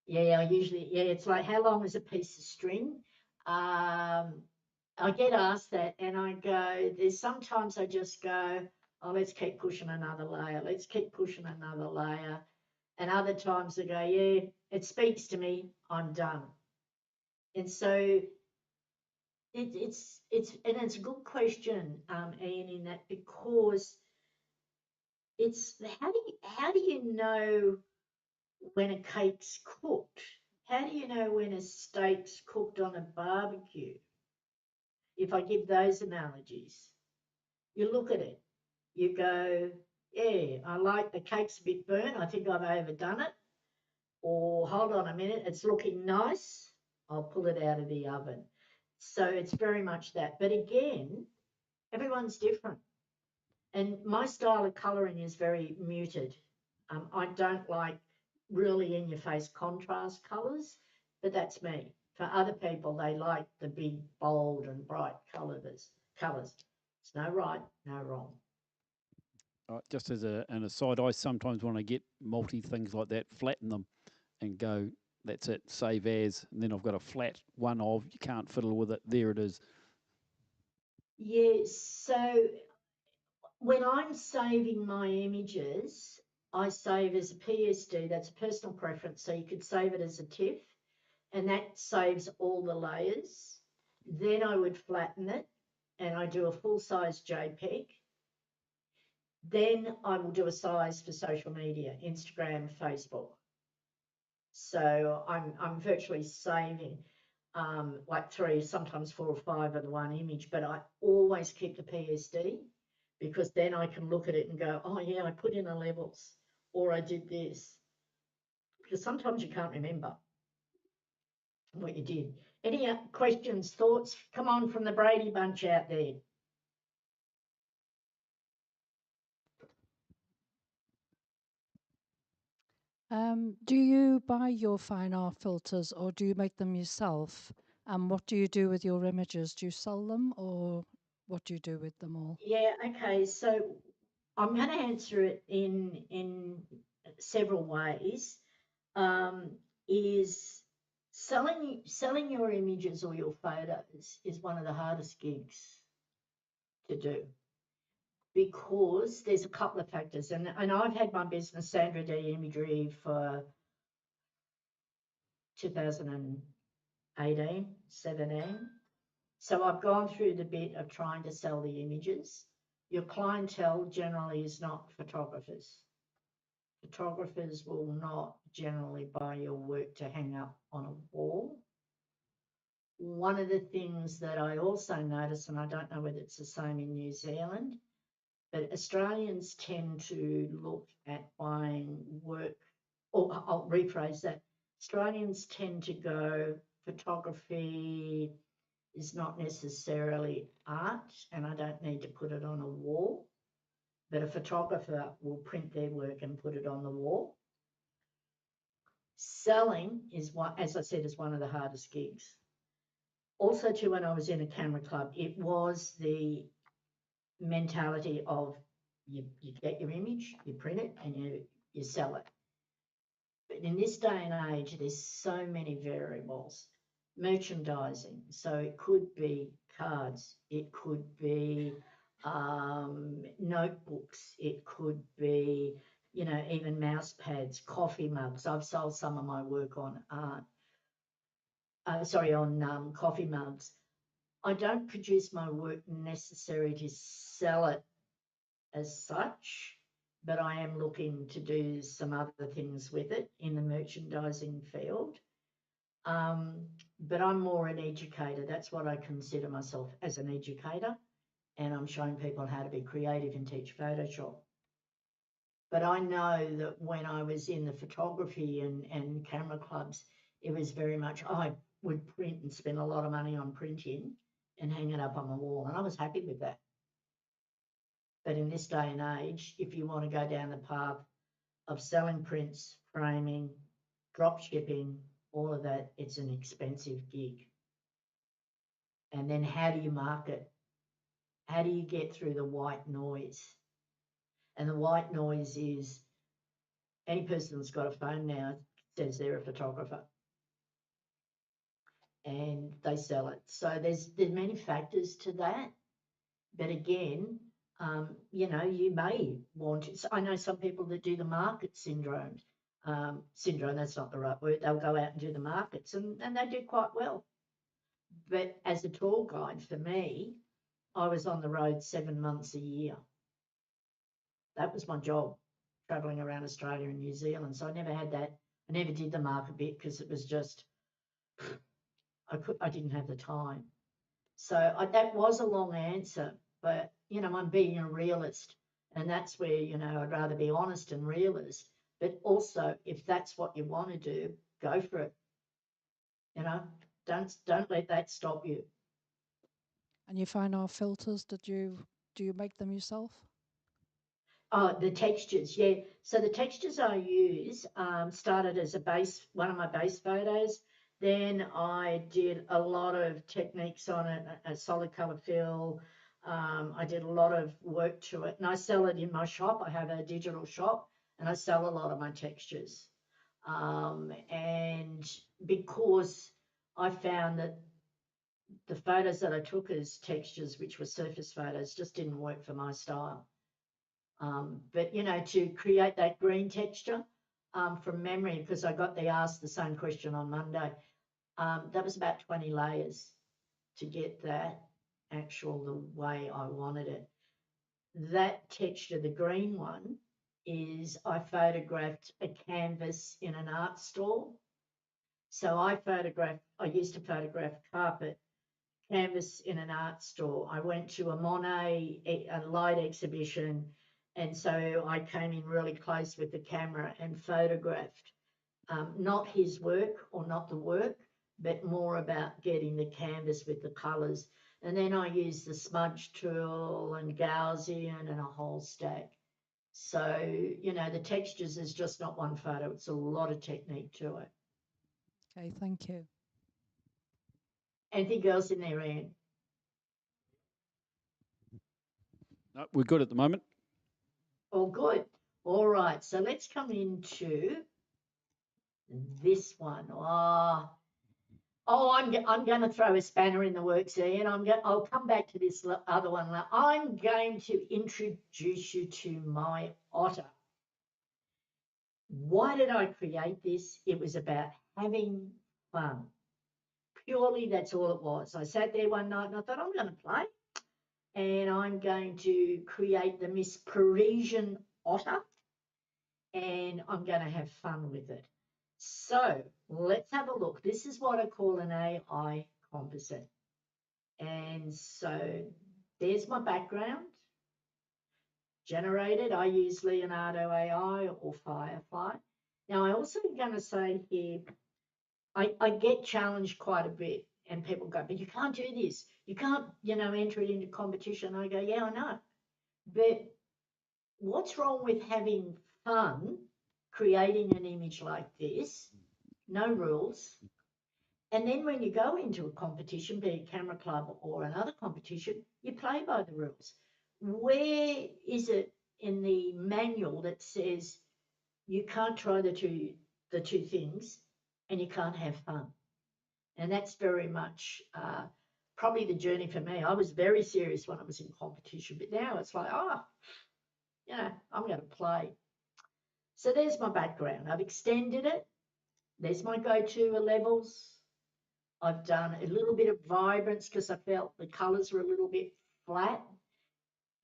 Yeah, it's like, how long is a piece of string? I get asked that and I go, there's sometimes I just go, oh, let's keep pushing another layer. Let's keep pushing another layer. And other times I go, yeah, it speaks to me, I'm done. And so it's a good question, Ian, in that because it's how do you know when a cake's cooked? How do you know when a steak's cooked on a barbecue? If I give those analogies, you look at it, you go, yeah, I like the cake's a bit burnt, I think I've overdone it. Or hold on a minute, it's looking nice, I'll pull it out of the oven. So it's very much that. But again, everyone's different. And my style of colouring is very muted. I don't like really in-your-face contrast colours, but that's me. For other people, they like the big, bold and bright colours. It's no right, no wrong. Just as an aside, I sometimes want to get multi things like that, flatten them, and go, that's it, save as, and then I've got a flat one of, you can't fiddle with it, there it is. Yeah, so when I'm saving my images, I save as a PSD, that's a personal preference, so you could save it as a TIFF, and that saves all the layers. Then I would flatten it, and I do a full-size JPEG. Then I will do a size for social media, Instagram, Facebook. So I'm virtually saving like 3, sometimes 4 or 5 of the one image, but I always keep the PSD because then I can look at it and go, oh yeah, I put in the levels or I did this. Because sometimes you can't remember what you did. Any questions, thoughts? Come on from the Brady bunch out there. Do you buy your fine art filters or do you make them yourself? And what do you do with your images? Do you sell them or what do you do with them all? Yeah, okay. So I'm going to answer it in several ways. Is selling your images or your photos is one of the hardest gigs to do because there's a couple of factors, and I've had my business Sandra Dann Imagery for 2018, 17. So I've gone through the bit of trying to sell the images. Your clientele generally is not photographers. Photographers will not generally buy your work to hang up on a wall. One of the things that I also notice, and I don't know whether it's the same in New Zealand, but Australians tend to look at buying work, or I'll rephrase that, Australians tend to go, photography is not necessarily art, and I don't need to put it on a wall, but a photographer will print their work and put it on the wall. Selling is what, as I said, is one of the hardest gigs. Also, too, when I was in a camera club, it was the mentality of you get your image, you print it, and you sell it. But in this day and age, there's so many variables. Merchandising, so it could be cards, it could be notebooks, it could be, you know, even mouse pads, coffee mugs. I've sold some of my work on coffee mugs. I don't produce my work necessarily to sell it as such, but I am looking to do some other things with it in the merchandising field. But I'm more an educator. That's what I consider myself, as an educator, and I'm showing people how to be creative and teach Photoshop. But I know that when I was in the photography and camera clubs, it was very much, I would print and spend a lot of money on printing and hang it up on the wall, and I was happy with that. But in this day and age, if you want to go down the path of selling prints, framing, drop shipping, all of that, it's an expensive gig. And then how do you market? How do you get through the white noise? And the white noise is any person that's got a phone now says they're a photographer and they sell it. So there's many factors to that. But again, you know, you may want to, I know some people that do the market syndrome, that's not the right word, they'll go out and do the markets and they do quite well. But as a tour guide for me, I was on the road 7 months a year. That was my job, travelling around Australia and New Zealand. So I never had that I never did the market bit because it was just, I didn't have the time. So that was a long answer, but, you know, I'm being a realist, and that's where, you know, I'd rather be honest and realist, but also if that's what you want to do, go for it. You know, don't let that stop you. And your fine art filters, do you make them yourself? Oh, the textures, yeah. So the textures I use started as one of my base photos. Then I did a lot of techniques on it, a solid color fill. I did a lot of work to it, and I sell it in my shop. I have a digital shop, and I sell a lot of my textures. And because I found that the photos that I took as textures, which were surface photos, just didn't work for my style. But, you know, to create that green texture from memory, because I got asked the same question on Monday, that was about 20 layers to get that the way I wanted it. That texture, the green one, is I photographed a canvas in an art store. So I used to photograph carpet canvas in an art store. I went to a Monet, a light exhibition, and so I came in really close with the camera and photographed not his work or not the work, but more about getting the canvas with the colours. And then I used the smudge tool and Gaussian and a whole stack. So, you know, the textures is just not one photo, it's a lot of technique to it. Okay, thank you. Anything else in there, Anne? No, we're good at the moment. Oh, good. All right, so let's come into this one. I'm going to throw a spanner in the works here, and I'll come back to this other one. I'm going to introduce you to my otter. Why did I create this? It was about having fun. Purely, that's all it was. I sat there one night and I thought, I'm going to play, and I'm going to create the Miss Parisian otter, and I'm going to have fun with it. So let's have a look. This is what I call an AI composite. And so there's my background. Generated, I use Leonardo AI or Firefly. Now, I also going to say here, I get challenged quite a bit, and people go, but you can't do this. You can't, you know, enter it into competition. I go, yeah, I know. But what's wrong with having fun creating an image like this? No rules. And then when you go into a competition, be it camera club or another competition, you play by the rules. Where is it in the manual that says you can't try the two things and you can't have fun? And that's very much probably the journey for me. I was very serious when I was in competition, but now it's like, you know, I'm going to play. So there's my background. I've extended it. There's my go-to levels. I've done a little bit of vibrance because I felt the colours were a little bit flat.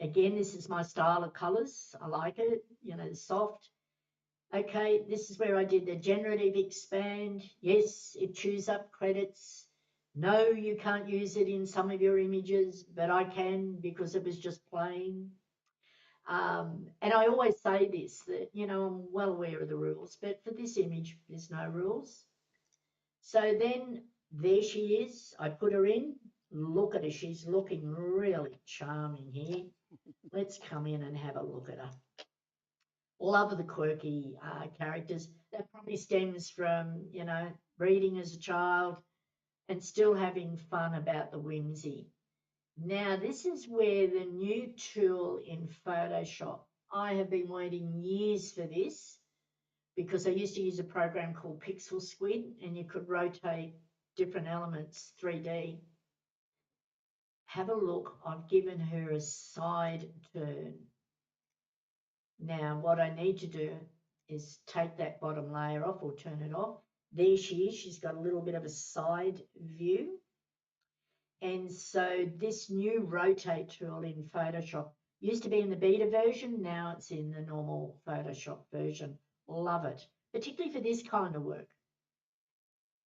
Again, this is my style of colours. I like it, you know, soft. Okay, this is where I did the generative expand. Yes, it chews up credits. No, you can't use it in some of your images, but I can because it was just plain. And I always say this, that, you know, I'm well aware of the rules, but for this image, there's no rules. So then there she is. I put her in. Look at her. She's looking really charming here. Let's come in and have a look at her. Love the quirky characters. That probably stems from, you know, reading as a child and still having fun about the whimsy. Now, this is where the new tool in Photoshop, I have been waiting years for this because I used to use a program called Pixel Squid, and you could rotate different elements 3D. Have a look. I've given her a side turn. Now, what I need to do is take that bottom layer off or turn it off. There she is. She's got a little bit of a side view. And so this new rotate tool in Photoshop used to be in the beta version. Now it's in the normal Photoshop version. Love it. particularly for this kind of work.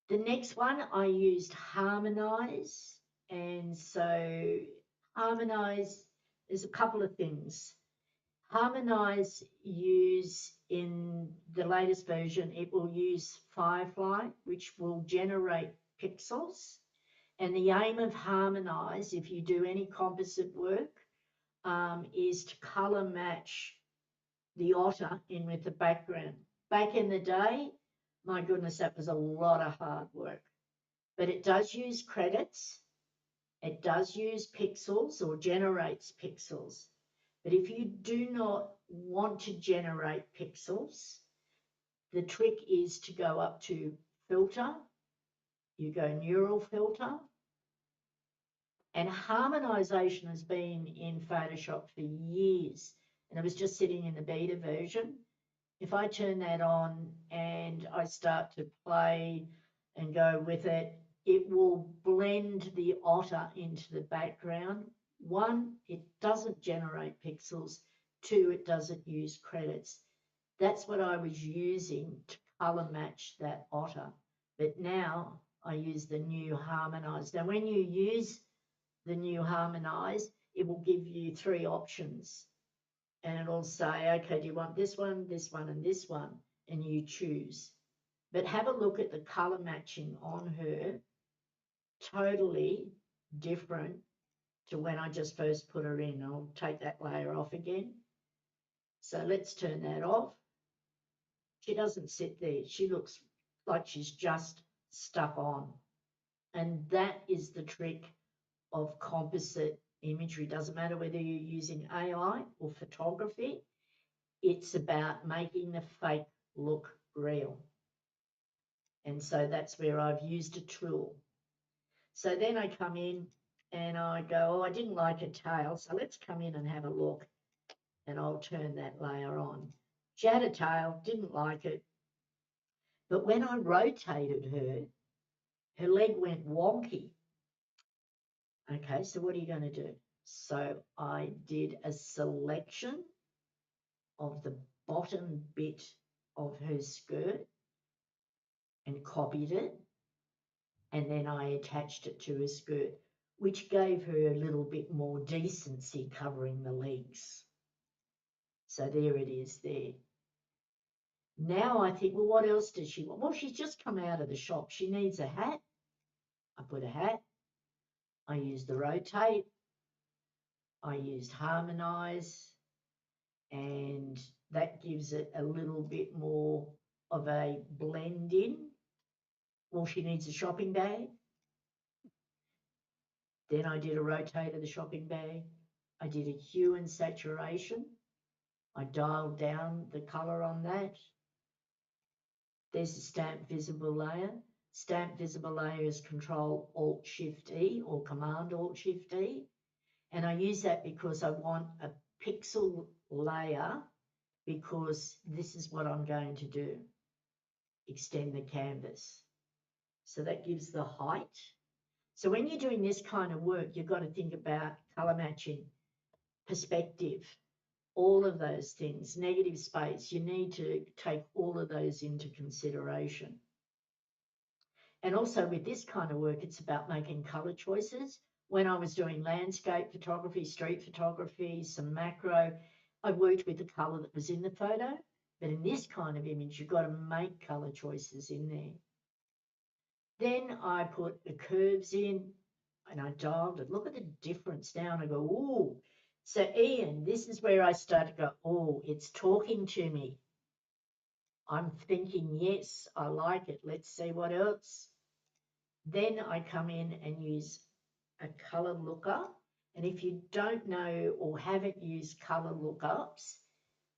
The next one I used Harmonise, and so Harmonise is a couple of things. Harmonise use in the latest version, it will use Firefly, which will generate pixels. And the aim of Harmonise, if you do any composite work, is to colour match the otter in with the background. Back in the day, my goodness, that was a lot of hard work. But it does use credits. It does use pixels or generates pixels. But if you do not want to generate pixels, the trick is to go up to filter. You go neural filter. And harmonization has been in Photoshop for years. And it was just sitting in the beta version. If I turn that on and I start to play and go with it, it will blend the otter into the background. One, it doesn't generate pixels. Two, it doesn't use credits. That's what I was using to color match that otter. But now I use the new Harmonize. Now, when you use the new Harmonize, it will give you 3 options. And it'll say, okay, do you want this one, and this one? And you choose. But have a look at the color matching on her. Totally different to when I just first put her in. I'll take that layer off again. So let's turn that off. She doesn't sit there. She looks like she's just stuck on. And that is the trick of composite imagery. Doesn't matter whether you're using AI or photography. It's about making the fake look real. And so that's where I've used a tool. So then I come in and I go, oh, I didn't like her tail, so let's come in and have a look. And I'll turn that layer on. She had a tail, didn't like it. But when I rotated her, her leg went wonky. Okay, so what are you going to do? So I did a selection of the bottom bit of her skirt and copied it. And then I attached it to her skirt, which gave her a little bit more decency covering the legs. So there it is there. Now I think, well, what else does she want? Well, she's just come out of the shop. She needs a hat. I put a hat. I used the rotate. I used harmonize. And that gives it a little bit more of a blend in. Well, she needs a shopping bag. Then I did a rotate of the shopping bag. I did a hue and saturation. I dialed down the color on that. There's the stamp visible layer. Stamp visible layer is Control Alt Shift E or Command Alt Shift E. And I use that because I want a pixel layer, because this is what I'm going to do. Extend the canvas. So that gives the height. So when you're doing this kind of work, you've got to think about color matching, perspective, all of those things, negative space. You need to take all of those into consideration. And also with this kind of work, it's about making color choices. When I was doing landscape photography, street photography, some macro, I worked with the color that was in the photo. But in this kind of image, you've got to make color choices in there. Then I put the curves in and I dialed it. Look at the difference now. And I go, ooh. So Ian, this is where I start to go, oh, it's talking to me. I'm thinking, yes, I like it. Let's see what else. Then I come in and use a color looker. And if you don't know or haven't used color lookups,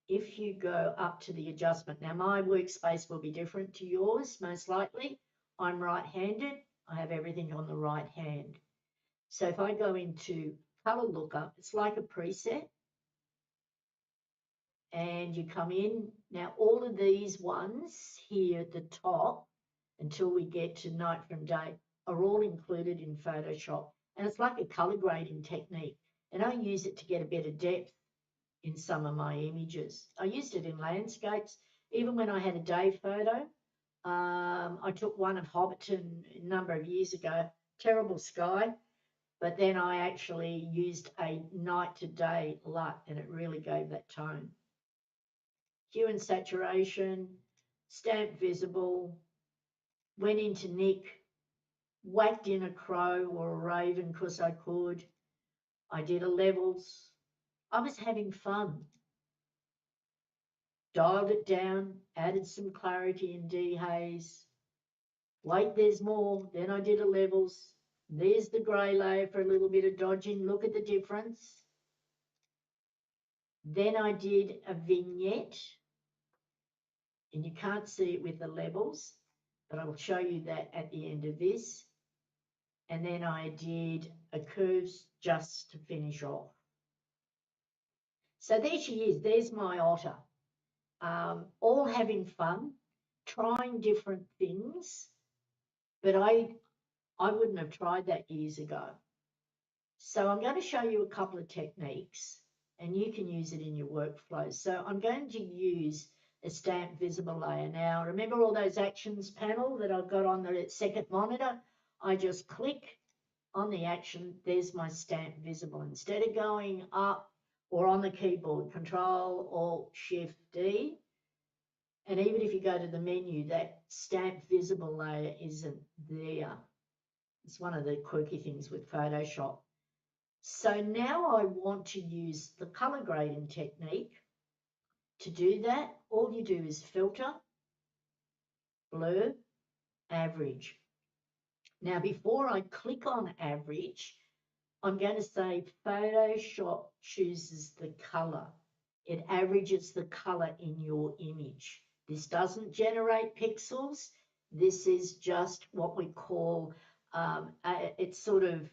if you go up to the adjustment, now my workspace will be different to yours, most likely. I'm right-handed. I have everything on the right hand. So if I go into color lookup, it's like a preset. And you come in. Now, all of these ones here at the top, until we get to night from day, are all included in Photoshop. And it's like a color grading technique. And I use it to get a better depth in some of my images. I used it in landscapes Even when I had a day photo, I took one of Hobbiton a number of years ago, terrible sky, but then I actually used a night to day LUT and it really gave that tone. Hue and saturation, stamp visible, went into Nick, whacked in a crow or a raven because I could. I did a levels. I was having fun. Dialed it down, added some clarity and dehaze. Wait, there's more. Then I did a levels. There's the grey layer for a little bit of dodging. Look at the difference. Then I did a vignette, and you can't see it with the levels, but I will show you that at the end of this. And then I did a curves just to finish off. So there she is. There's my otter. All having fun, trying different things, but I wouldn't have tried that years ago. So I'm going to show you a couple of techniques and you can use it in your workflow. So I'm going to use a stamp visible layer. Now, remember all those actions panel that I've got on the second monitor? I just click on the action, there's my stamp visible. Instead of going up or on the keyboard, Control, Alt, Shift, D, and even if you go to the menu, that stamp visible layer isn't there. It's one of the quirky things with Photoshop. So now I want to use the color grading technique. To do that, all you do is filter, blur, average. Now, before I click on average, I'm going to say Photoshop chooses the color. It averages the color in your image. This doesn't generate pixels. This is just what we call, it's sort of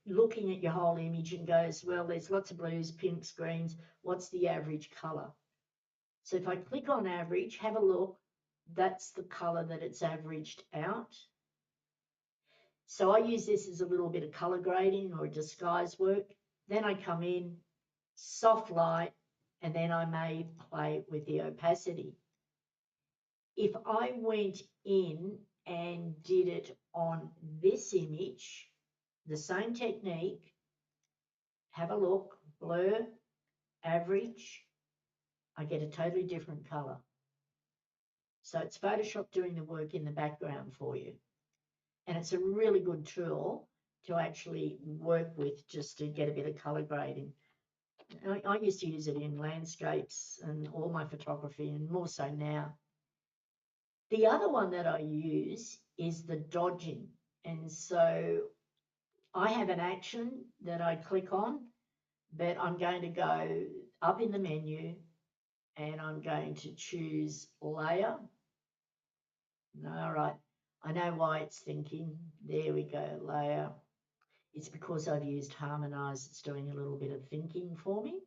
looking at your whole image and goes, well, there's lots of blues, pinks, greens. What's the average color? So if I click on average, have a look, that's the color that it's averaged out. So I use this as a little bit of color grading or disguise work. Then I come in, soft light, and then I may play with the opacity. If I went in and did it on this image, the same technique, have a look, blur, average, I get a totally different color. So it's Photoshop doing the work in the background for you. And it's a really good tool to actually work with just to get a bit of color grading. I used to use it in landscapes and all my photography, and more so now. The other one that I use is the dodging. And so I have an action that I click on, but I'm going to go up in the menu and I'm going to choose layer. All right, I know why it's thinking. There we go, layer. It's because I've used harmonize. It's doing a little bit of thinking for me.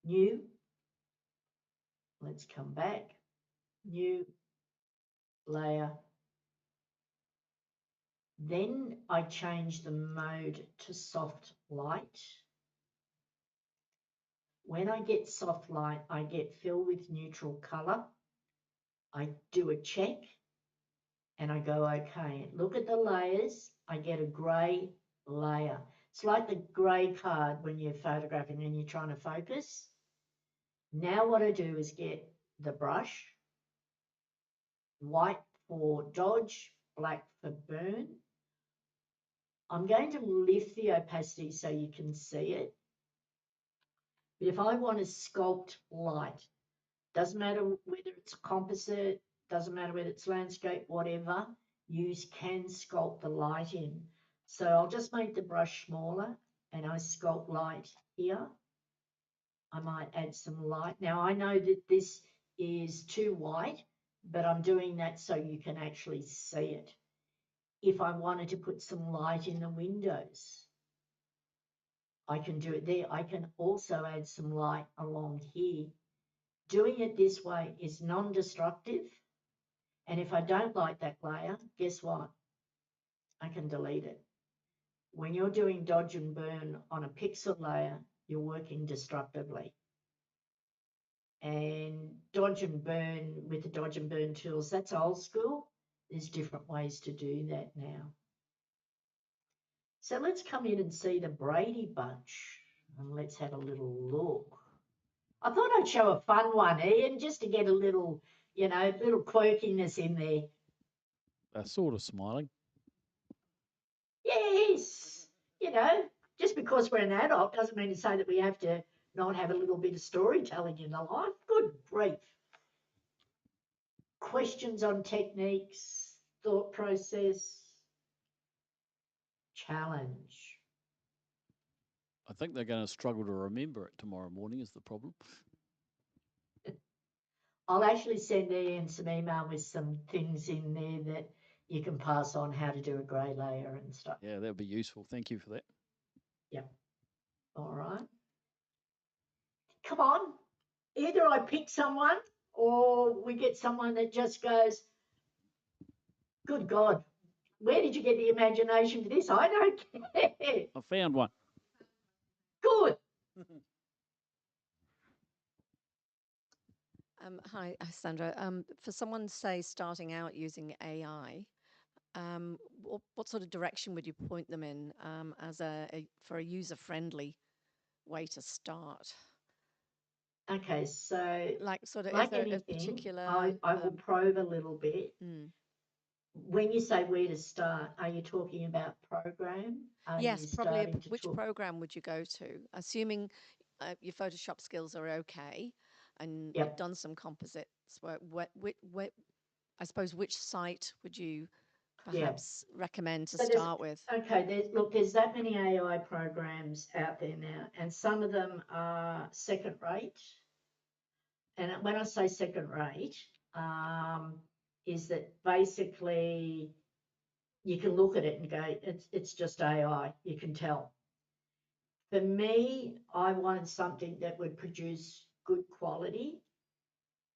New. Let's come back. New layer. Then I change the mode to soft light. When I get soft light, I get fill with neutral color. I do a check and I go okay. Look at the layers. I get a gray layer. It's like the gray card when you're photographing and you're trying to focus. Now what I do is get the brush, white for dodge, black for burn. I'm going to lift the opacity so you can see it. But if I want to sculpt light, doesn't matter whether it's composite, doesn't matter whether it's landscape, whatever, you can sculpt the light in. So I'll just make the brush smaller and I sculpt light here. I might add some light. Now I know that this is too white, but I'm doing that so you can actually see it. If I wanted to put some light in the windows, I can do it there. I can also add some light along here. Doing it this way is non-destructive. And if I don't like that layer, guess what? I can delete it. When you're doing dodge and burn on a pixel layer, you're working destructively. And dodge dodge and burn with the dodge and burn tools, that's old school. There's different ways to do that now. So let's come in and see the Brady Bunch, and let's have a little look. I thought I'd show a fun one, Ian, just to get a little, little quirkiness in there. They're sort of smiling. Yes, just because we're an adult doesn't mean to say that we have to not have a little bit of storytelling in our life. Good grief. Questions on techniques, thought process, challenge. I think they're going to struggle to remember it tomorrow morning is the problem. I'll actually send Ian some email with some things in there that you can pass on how to do a grey layer and stuff. Yeah, that would be useful. Thank you for that. Yep. All right. Come on. Either I pick someone or we get someone that just goes, good God, where did you get the imagination for this? I don't care. I found one. Good. Hi, Sandra. For someone, say, starting out using AI, what sort of direction would you point them in as for a user-friendly way to start? Okay, so Like sort of, is like there a anything, particular? I will probe a little bit. Mm. When you say where to start, are you talking about program? Are Yes, you probably. starting to Which talk? program would you go to? Assuming your Photoshop skills are okay, and Yep. you've done some composites. I suppose which site would you perhaps recommend to So start with? Okay, there's that many AI programs out there now, and some of them are second rate. And when I say second rate, is that basically you can look at it and go, it's just AI, you can tell. For me, I wanted something that would produce good quality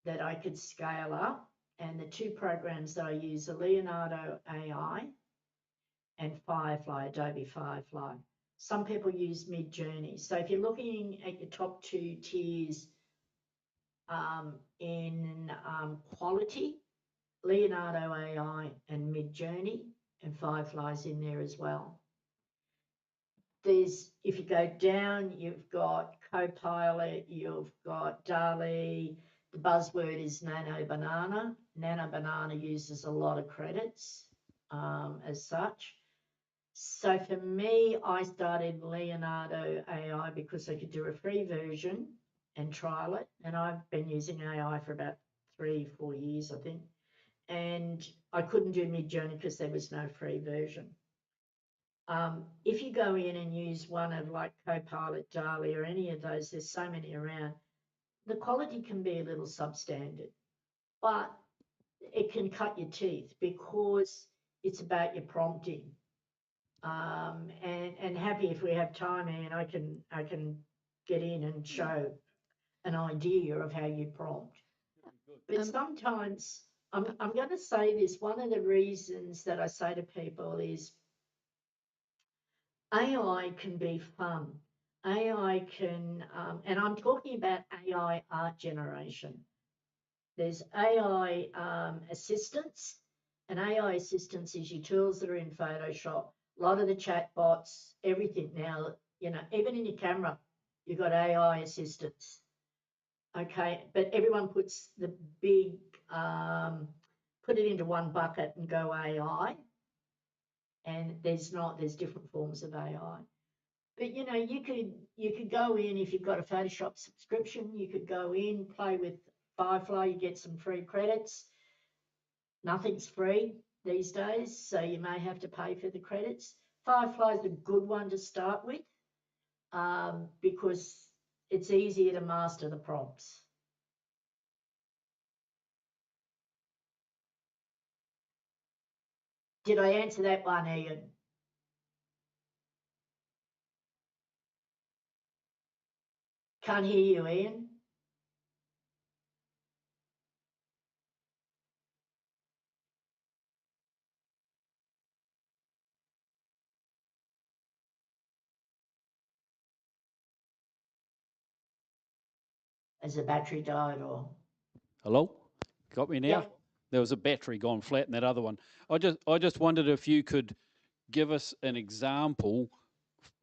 that I could scale up. And the two programs that I use are Leonardo AI and Firefly, Adobe Firefly. Some people use Midjourney. So if you're looking at your top two tiers in quality, Leonardo AI and Midjourney, and Firefly's in there as well. If you go down, you've got Copilot, you've got DALL-E. The buzzword is Nano Banana. Nano Banana uses a lot of credits as such. So for me, I started Leonardo AI because I could do a free version and trial it. And I've been using AI for about 3-4 years, I think. And I couldn't do Midjourney because there was no free version. If you go in and use one of like Copilot, DALL-E, or any of those, there's so many around, the quality can be a little substandard, but it can cut your teeth because it's about your prompting. And happy if we have time, and I can get in and show an idea of how you prompt. But sometimes I'm going to say this. One of the reasons that I say to people is AI can be fun. AI can, and I'm talking about AI art generation. There's AI assistants, and AI assistants is your tools that are in Photoshop. A lot of the chat bots, everything now, even in your camera, you've got AI assistants. Okay, but everyone puts the big, put it into one bucket and go AI. And there's different forms of AI. But you could go in if you've got a Photoshop subscription, you could go in, play with Firefly, you get some free credits. Nothing's free these days, so you may have to pay for the credits. Firefly's a good one to start with because it's easier to master the prompts. Did I answer that one, Ian? Can't hear you, Ian. Has the battery died or? Hello? Got me now? Yep. There was a battery gone flat in that other one. I just wondered if you could give us an example.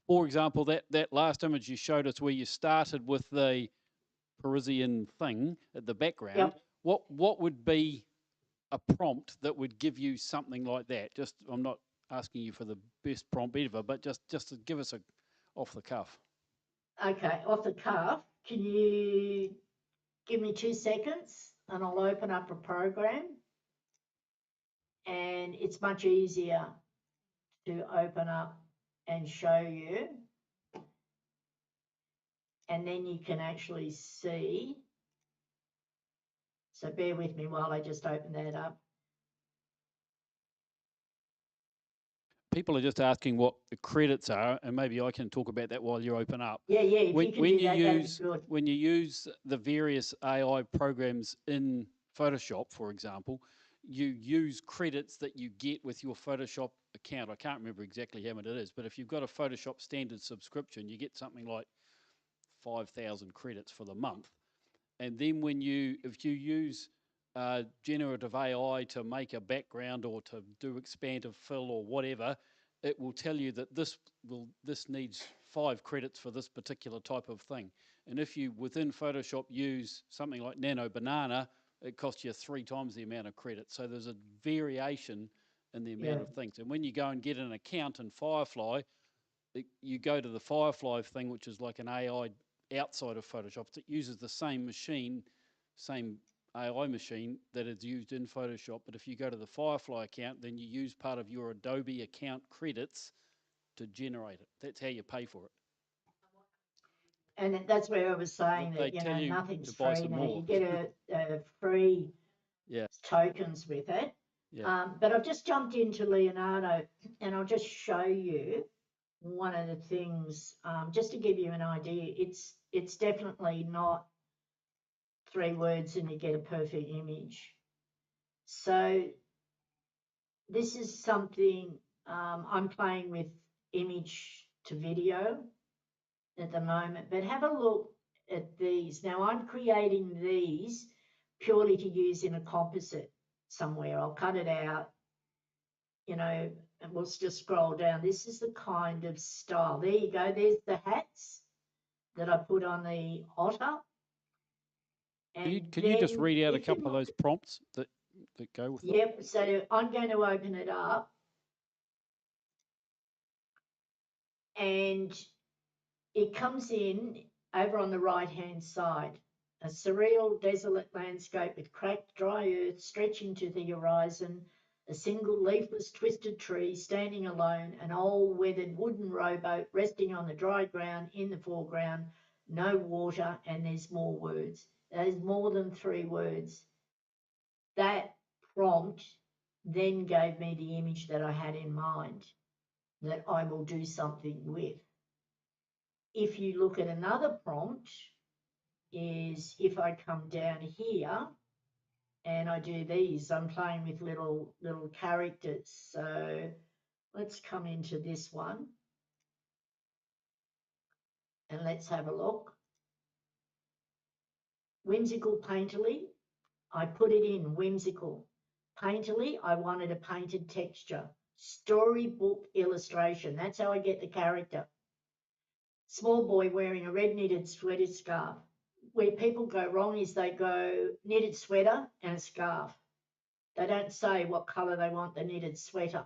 For example, that last image you showed us where you started with the Parisian thing at the background. Yep. What would be a prompt that would give you something like that? Just, I'm not asking you for the best prompt ever, but just to give us a off the cuff. Okay, off the cuff, can you give me 2 seconds and I'll open up a program, and it's much easier to open up and show you, and then you can actually see. So bear with me while I just open that up. People are just asking what the credits are, and maybe I can talk about that while you open up. Yeah, if you can do that, that'd be good. When you use the various AI programs in Photoshop, for example, you use credits that you get with your Photoshop account. I can't remember exactly how much it is, but if you've got a Photoshop standard subscription, you get something like 5,000 credits for the month. And then if you use generative AI to make a background or to do expansive fill or whatever, it will tell you that this needs 5 credits for this particular type of thing. And if you within Photoshop use something like Nano Banana, it costs you 3 times the amount of credits. So there's a variation in the amount of things. And when you go and get an account in Firefly, you go to the Firefly thing, which is like an AI outside of Photoshop. It uses the same machine, same AI machine that is used in Photoshop. But if you go to the Firefly account, then you use part of your Adobe account credits to generate it. That's how you pay for it. And that's where I was saying They that, tell you nothing's to buy free some now. more. You get a free Yeah. tokens with it. Yeah. But I've just jumped into Leonardo, and I'll just show you one of the things, just to give you an idea. It's definitely not 3 words and you get a perfect image. So this is something, I'm playing with image to video at the moment, but have a look at these. Now I'm creating these purely to use in a composite somewhere. I'll cut it out, and we'll just scroll down. This is the kind of style. There you go. There's the hats that I put on the otter. And Can you just then read out a if you couple of look- those prompts that go with them? Yep, so I'm going to open it up, and it comes in over on the right-hand side. A surreal, desolate landscape with cracked, dry earth stretching to the horizon, a single leafless, twisted tree standing alone, an old, weathered wooden rowboat resting on the dry ground in the foreground, no water, and there's more words. There's more than 3 words. That prompt then gave me the image that I had in mind that I will do something with. If you look at another prompt, is if I come down here and I do these, I'm playing with little characters. So let's come into this one and let's have a look. Whimsical painterly, I put it in whimsical. Painterly, I wanted a painted texture. Storybook illustration, that's how I get the character. Small boy wearing a red knitted sweater scarf. Where people go wrong is they go knitted sweater and a scarf. They don't say what colour they want the knitted sweater.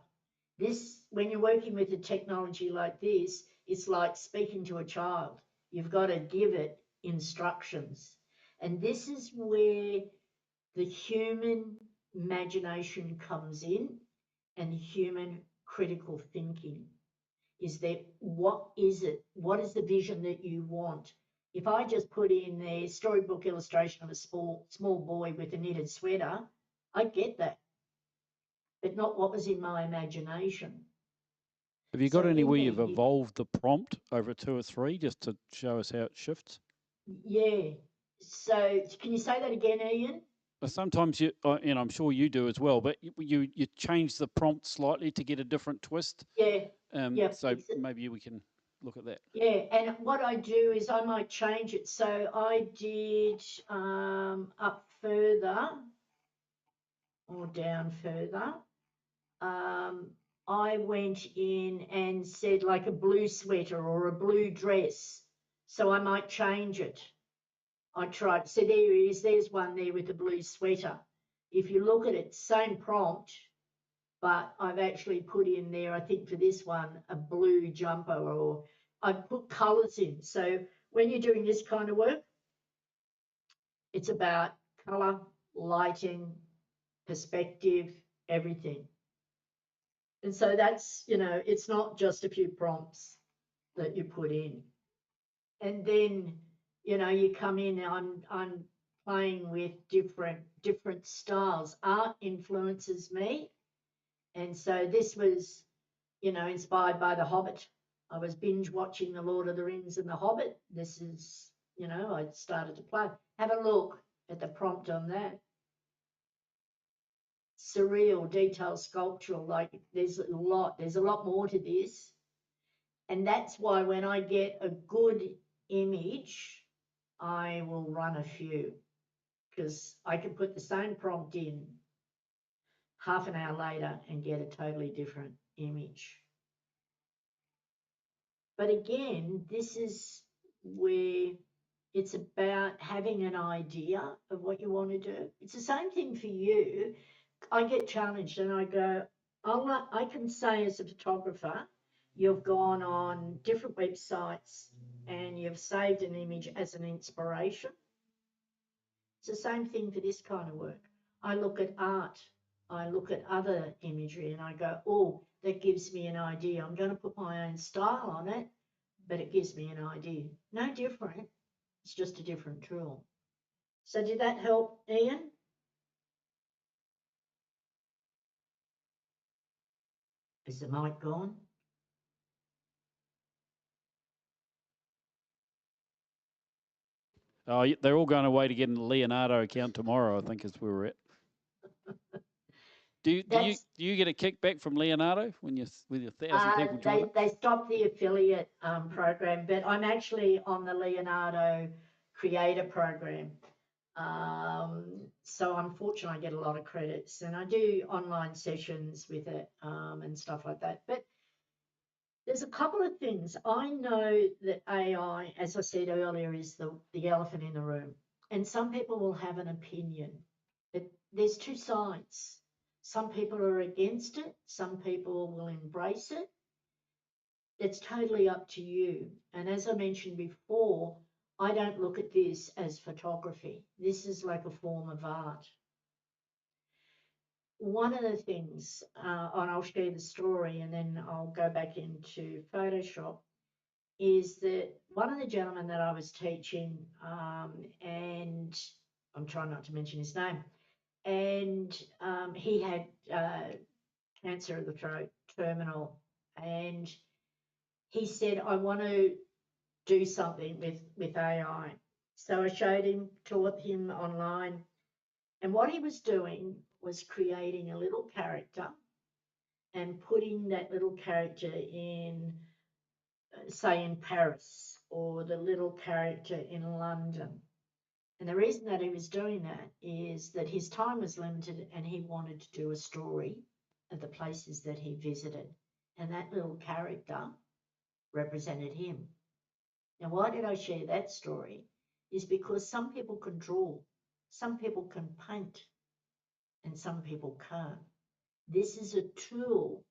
This, when you're working with a technology like this, it's like speaking to a child. You've got to give it instructions. And this is where the human imagination comes in and human critical thinking. Is that what is it? What is the vision that you want? If I just put in the storybook illustration of a small boy with a knitted sweater, I get that, but not what was in my imagination. Have you got So any in way there, you've evolved the prompt over 2 or 3 just to show us how it shifts? Yeah. So can you say that again, Ian? Sometimes you, and I'm sure you do as well, but you change the prompt slightly to get a different twist. Yeah. So maybe we can look at that. Yeah, and what I do is I might change it. So I did up further or down further, I went in and said like a blue sweater or a blue dress. So I might change it. I tried, so there it is, there's one there with a blue sweater. If you look at it, same prompt, but I've actually put in there, I think for this one, a blue jumper, or I've put colours in. So when you're doing this kind of work, it's about colour, lighting, perspective, everything. And so that's, you know, it's not just a few prompts that you put in. And then, you know, you come in, I'm playing with different styles. Art influences me. And so this was, you know, inspired by The Hobbit. I was binge watching The Lord of the Rings and The Hobbit. This is, you know, I started to play. Have a look at the prompt on that. Surreal, detailed, sculptural, like there's a lot more to this. And that's why when I get a good image, I will run a few, because I can put the same prompt in half an hour later and get a totally different image. But again, this is where it's about having an idea of what you want to do. It's the same thing for you. I get challenged and I go, I can say as a photographer, you've gone on different websites and you've saved an image as an inspiration. It's the same thing for this kind of work. I look at art, I look at other imagery and I go, oh, that gives me an idea. I'm going to put my own style on it, but it gives me an idea. No different, it's just a different tool. So did that help, Ian? Is the mic gone? Oh, they're all going away to get in the Leonardo account tomorrow, I think, is where we're at. Do you get a kickback from Leonardo when you with your 1,000 people join up? They stopped the affiliate program, but I'm actually on the Leonardo Creator program. So I'm fortunate I get a lot of credits, and I do online sessions with it and stuff like that. But there's a couple of things. I know that AI, as I said earlier, is the elephant in the room, and some people will have an opinion. But there's two sides. Some people are against it. Some people will embrace it. It's totally up to you. And as I mentioned before, I don't look at this as photography. This is like a form of art. One of the things, and I'll share the story and then I'll go back into Photoshop, is that one of the gentlemen that I was teaching, and I'm trying not to mention his name, and he had cancer of the throat, terminal, and he said, I want to do something with AI. So I showed him, taught him online, and what he was doing was creating a little character and putting that little character in, say, in Paris, or the little character in London. And the reason that he was doing that is that his time was limited and he wanted to do a story of the places that he visited. And that little character represented him. Now, why did I share that story? Is because some people can draw, some people can paint, and some people can't. This is a tool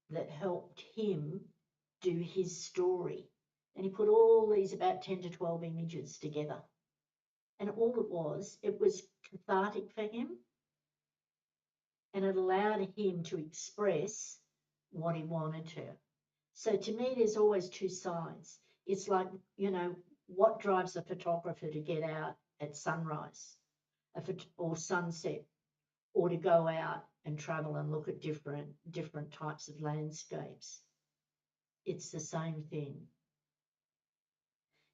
that helped him do his story. And he put all these about 10 to 12 images together. And all it was cathartic for him. And it allowed him to express what he wanted to. So to me, there's always two sides. It's like, you know, what drives a photographer to get out at sunrise or sunset, or to go out and travel and look at different types of landscapes? It's the same thing.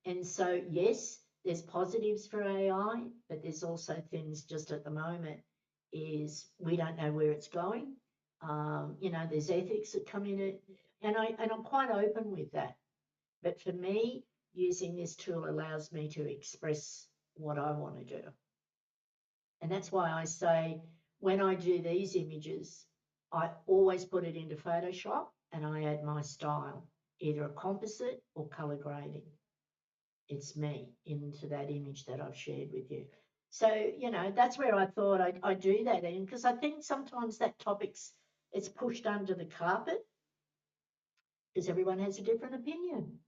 And so, yes, there's positives for AI, but there's also things just at the moment is we don't know where it's going. You know, there's ethics that come in it, and I'm quite open with that. But for me, using this tool allows me to express what I want to do. And that's why I say when I do these images, I always put it into Photoshop and I add my style, either a composite or color grading. It's me into that image that I've shared with you. So, you know, that's where I thought I'd do that in, because I think sometimes that it's pushed under the carpet because everyone has a different opinion.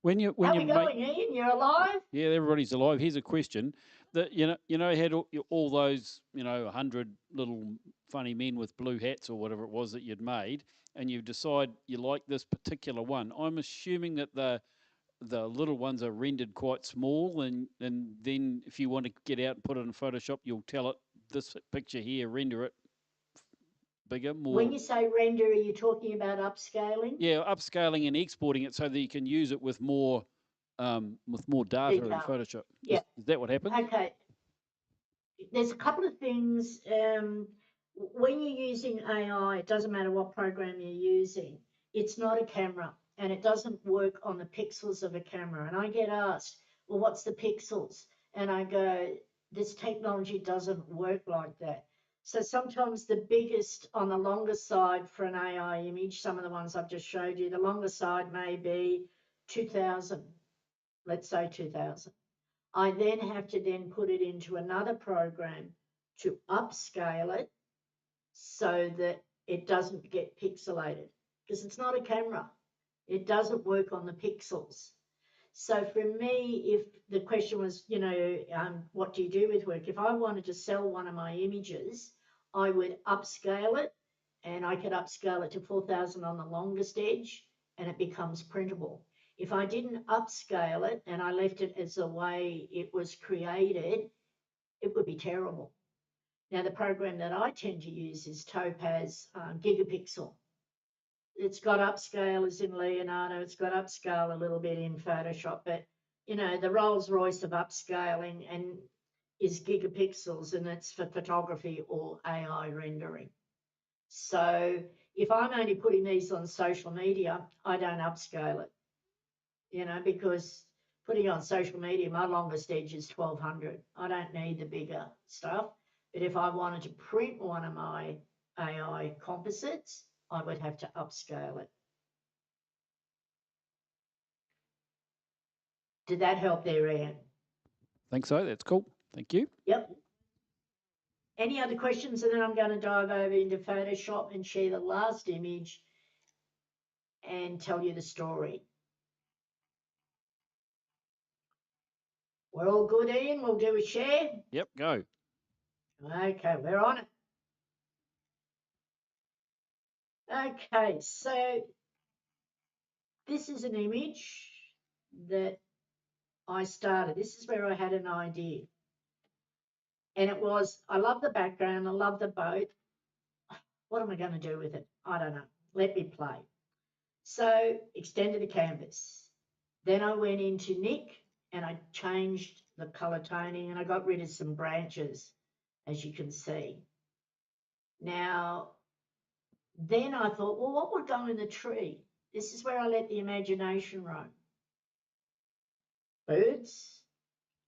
When you How make, we going, Ian? You're alive? yeah, everybody's alive. Here's a question that had all those 100 little funny men with blue hats or whatever it was that you'd made, and you decide you like this particular one. I'm assuming that the little ones are rendered quite small, and then if you want to get out and put it in Photoshop, you'll tell it this picture here, render it bigger, more. When you say render, are you talking about upscaling? Yeah, upscaling and exporting it so that you can use it with more data Detail. in Photoshop. Yeah. Is that what happens? Okay. There's a couple of things. When you're using AI, it doesn't matter what program you're using. It's not a camera, and it doesn't work on the pixels of a camera. And I get asked, well, what's the pixels? And I go, this technology doesn't work like that. So sometimes the biggest on the longer side for an AI image, some of the ones I've just showed you, the longer side may be 2000, let's say 2000. I then have to then put it into another program to upscale it so that it doesn't get pixelated, because it's not a camera. It doesn't work on the pixels. So for me, if the question was, what do you do with work? If I wanted to sell one of my images, I would upscale it, and I could upscale it to 4000 on the longest edge, and it becomes printable. If I didn't upscale it and I left it as the way it was created, it would be terrible. Now, the program that I tend to use is Topaz Gigapixel. It's got upscale as in Leonardo, it's got upscale a little bit in Photoshop, but the Rolls Royce of upscaling and is gigapixels, and it's for photography or AI rendering. So if I'm only putting these on social media, I don't upscale it, because putting on social media, my longest edge is 1200. I don't need the bigger stuff. But if I wanted to print one of my AI composites, I would have to upscale it. Did that help there, Ian? Think so. That's cool. Thank you. Yep. Any other questions? And then I'm going to dive over into Photoshop and share the last image and tell you the story. We're all good, Ian? We'll do a share? Yep, go. Okay, we're on it. Okay, so this is an image that I started. This is where I had an idea. And it was, I love the background, I love the boat. What am I going to do with it? I don't know. Let me play. So extended the canvas. Then I went into Nick and I changed the color toning and I got rid of some branches, as you can see. Now, then I thought, well, what would go in the tree? This is where I let the imagination roam. Birds?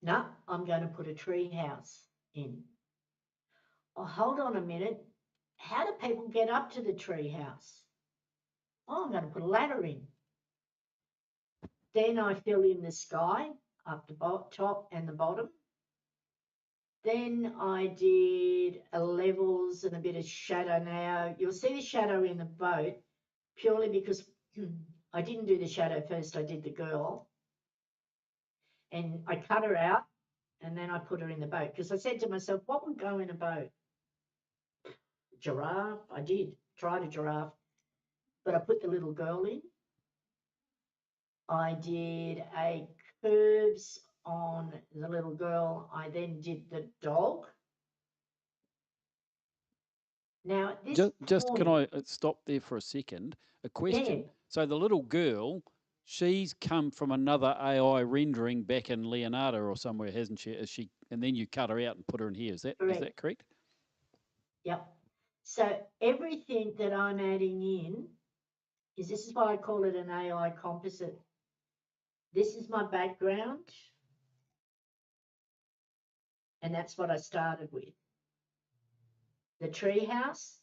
No, I'm going to put a tree house in. Oh, hold on a minute. How do people get up to the tree house? Oh, I'm going to put a ladder in. Then I fill in the sky up the top and the bottom. Then I did levels and a bit of shadow. Now, you'll see the shadow in the boat purely because I didn't do the shadow first, I did the girl. And I cut her out and then I put her in the boat because I said to myself, what would go in a boat? Giraffe? I did, tried a giraffe, but I put the little girl in. I did a curves on the little girl. I then did the dog. Now, at this Just point, can I stop there for a second? A question. Yeah. So the little girl, she's come from another AI rendering back in Leonardo or somewhere, hasn't she? Is she? And then you cut her out and put her in here. Is that correct? Yep. So everything that I'm adding in this is why I call it an AI composite. This is my background. And that's what I started with. The treehouse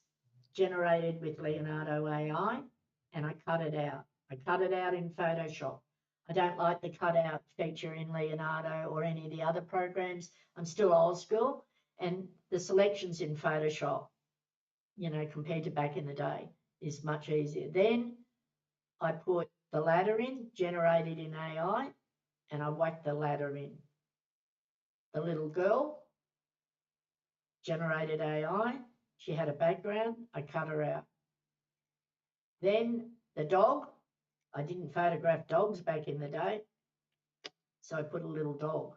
generated with Leonardo AI, and I cut it out. I cut it out in Photoshop. I don't like the cutout feature in Leonardo or any of the other programs. I'm still old school, and the selections in Photoshop, compared to back in the day, is much easier. Then I put the ladder in, generated in AI, and I whacked the ladder in. The little girl, generated AI, she had a background, I cut her out. Then the dog, I didn't photograph dogs back in the day, so I put a little dog.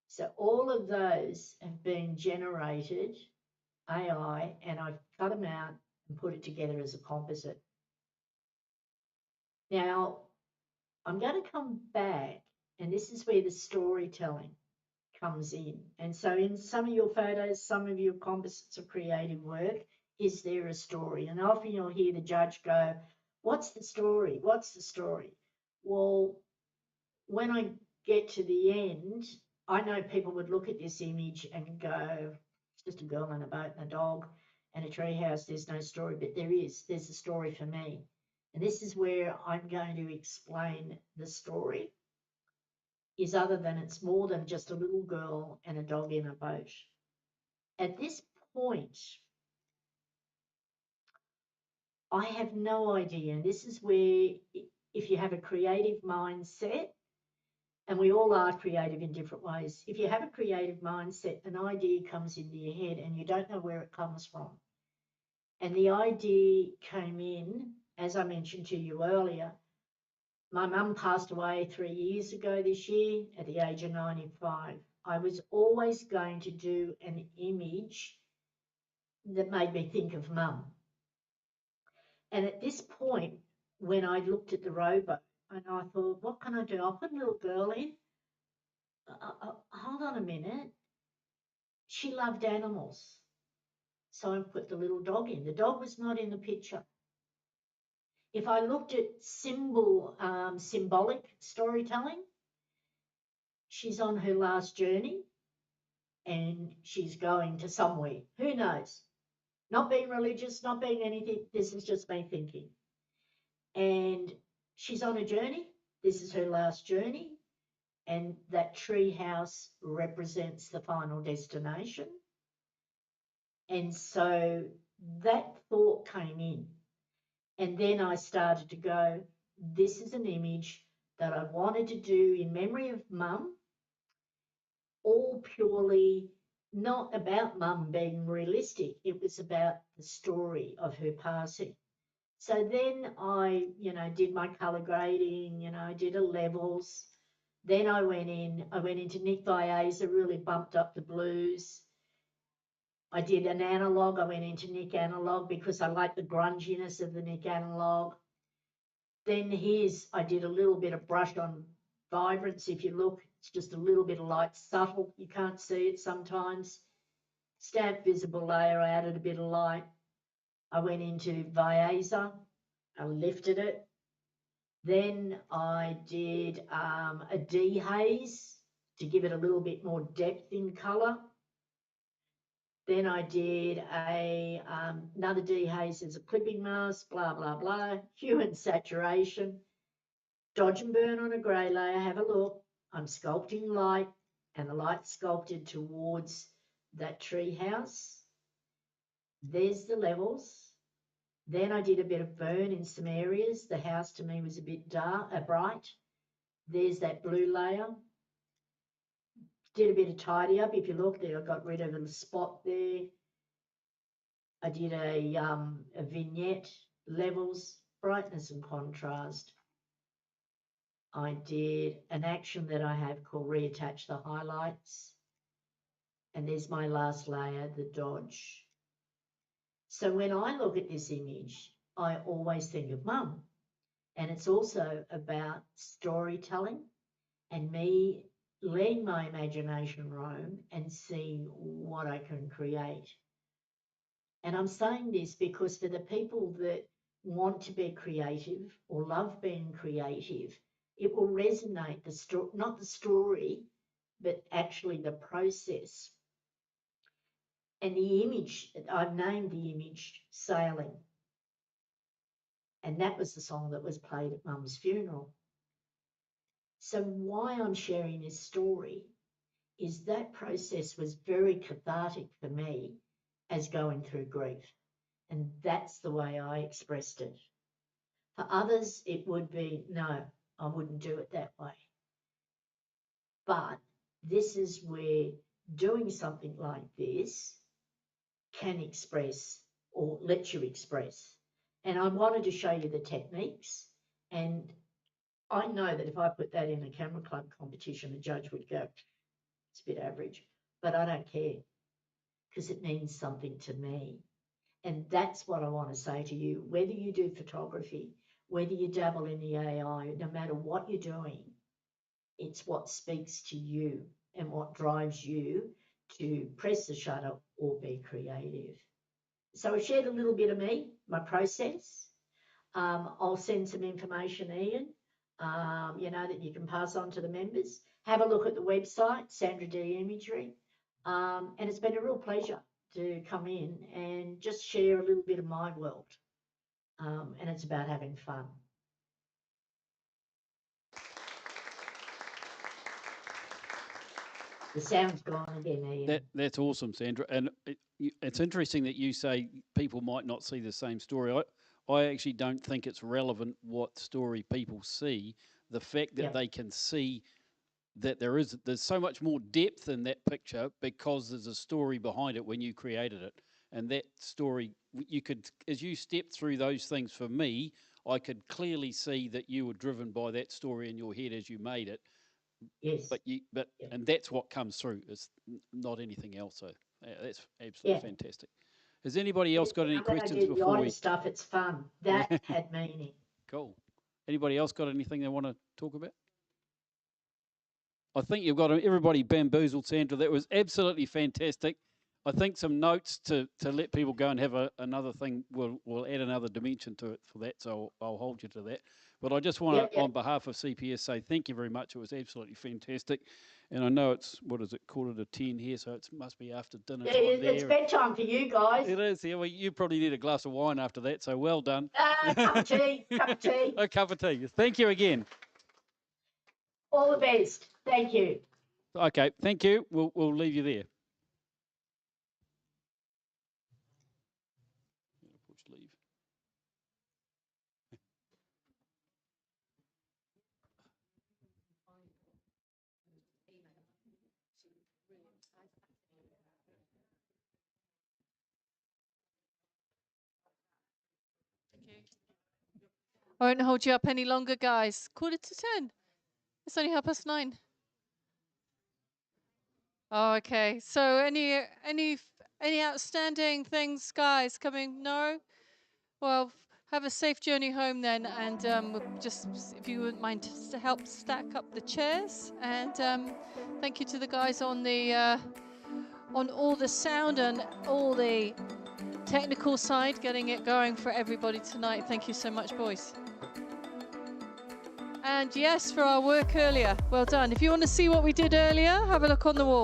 So all of those have been generated AI, and I've cut them out and put it together as a composite. Now, I'm going to come back, and this is where the storytelling comes in. And so in some of your photos, some of your composites of creative work, is there a story? And often you'll hear the judge go, what's the story? What's the story? Well, when I get to the end, I know people would look at this image and go, it's just a girl and a boat and a dog and a treehouse, there's no story, but there's a story for me. And this is where I'm going to explain the story is other than it's more than just a little girl and a dog in a boat. At this point, I have no idea. And this is where if you have a creative mindset, and we all are creative in different ways. If you have a creative mindset, an idea comes into your head and you don't know where it comes from. And the idea came in, as I mentioned to you earlier, my mum passed away 3 years ago this year at the age of 95. I was always going to do an image that made me think of mum. And at this point, when I looked at the rowboat, and I thought, what can I do? I'll put a little girl in. Hold on a minute. She loved animals. So I put the little dog in. The dog was not in the picture. If I looked at symbolic storytelling, she's on her last journey and she's going to somewhere. Who knows? Not being religious, not being anything. This is just me thinking. And she's on a journey. This is her last journey. And that tree house represents the final destination. And so that thought came in. And then I started to go, this is an image that I wanted to do in memory of mum, all purely not about mum being realistic. It was about the story of her passing. So then I, did my colour grading, I did a levels. Then I went into Nick Vieza, really bumped up the blues. I did an analog. I went into Nick analog because I like the grunginess of the Nick analog. Then I did a little bit of brush on vibrance. If you look, it's just a little bit of light, subtle. You can't see it sometimes. Stamp visible layer, I added a bit of light. I went into Vieza. I lifted it. Then I did a dehaze to give it a little bit more depth in colour. Then I did another dehaze as a clipping mask, blah, blah, blah, hue and saturation, dodge and burn on a grey layer, have a look. I'm sculpting light, and the light sculpted towards that tree house. There's the levels. Then I did a bit of burn in some areas. The house to me was a bit bright. There's that blue layer. Did a bit of tidy up. If you look there, I got rid of a spot there. I did a vignette, levels, brightness and contrast. I did an action that I have called reattach the highlights. And there's my last layer, the dodge. So when I look at this image, I always think of mum. And it's also about storytelling and me letting my imagination roam and seeing what I can create. And I'm saying this because for the people that want to be creative or love being creative, it will resonate, not the story, but actually the process. And the image, I've named the image Sailing. And that was the song that was played at Mum's funeral. So why I'm sharing this story is that process was very cathartic for me as going through grief. And that's the way I expressed it. For others, it would be, no, I wouldn't do it that way. But this is where doing something like this can express or let you express. And I wanted to show you the techniques. And I know that if I put that in a camera club competition, the judge would go, it's a bit average. But I don't care, because it means something to me. And that's what I want to say to you. Whether you do photography, whether you dabble in the AI, no matter what you're doing, it's what speaks to you and what drives you to press the shutter or be creative. So I shared a little bit of me, my process. I'll send some information, Ian, that you can pass on to the members. Have a look at the website, Sandra D Imagery. And it's been a real pleasure to come in and just share a little bit of my world. And it's about having fun. The sound's gone again, Ian. That's awesome, Sandra. And it's interesting that you say people might not see the same story. I actually don't think it's relevant what story people see. The fact that they can see that there's so much more depth in that picture because there's a story behind it when you created it. And that story, you could, as you step through those things for me, I could clearly see that you were driven by that story in your head as you made it. Yes. And that's what comes through. It's not anything else. So that's absolutely fantastic. Has anybody else got any questions before we? Stuff, it's fun. That had meaning. Cool. Anybody else got anything they want to talk about? I think you've got everybody bamboozled, Sandra. That was absolutely fantastic. I think some notes to let people go and have another thing will add another dimension to it for that. So I'll hold you to that. But I just want to, on behalf of CPS, say thank you very much. It was absolutely fantastic. And I know it's, 10 here, so it must be after dinner time there. It's bedtime for you guys. It is. Yeah, well, you probably need a glass of wine after that, so well done. Cup of tea. A cup of tea. Thank you again. All the best. Thank you. Okay, thank you. We'll leave you there. Push leave. I won't hold you up any longer, guys. 9:45. It's only 9:30. Oh, okay. So any outstanding things, guys, coming? No? Well, have a safe journey home then, and just, if you wouldn't mind, just to help stack up the chairs. And thank you to the guys on the on all the sound and all the technical side, getting it going for everybody tonight. Thank you so much, boys. And yes, for our work earlier. Well done. If you want to see what we did earlier, have a look on the wall.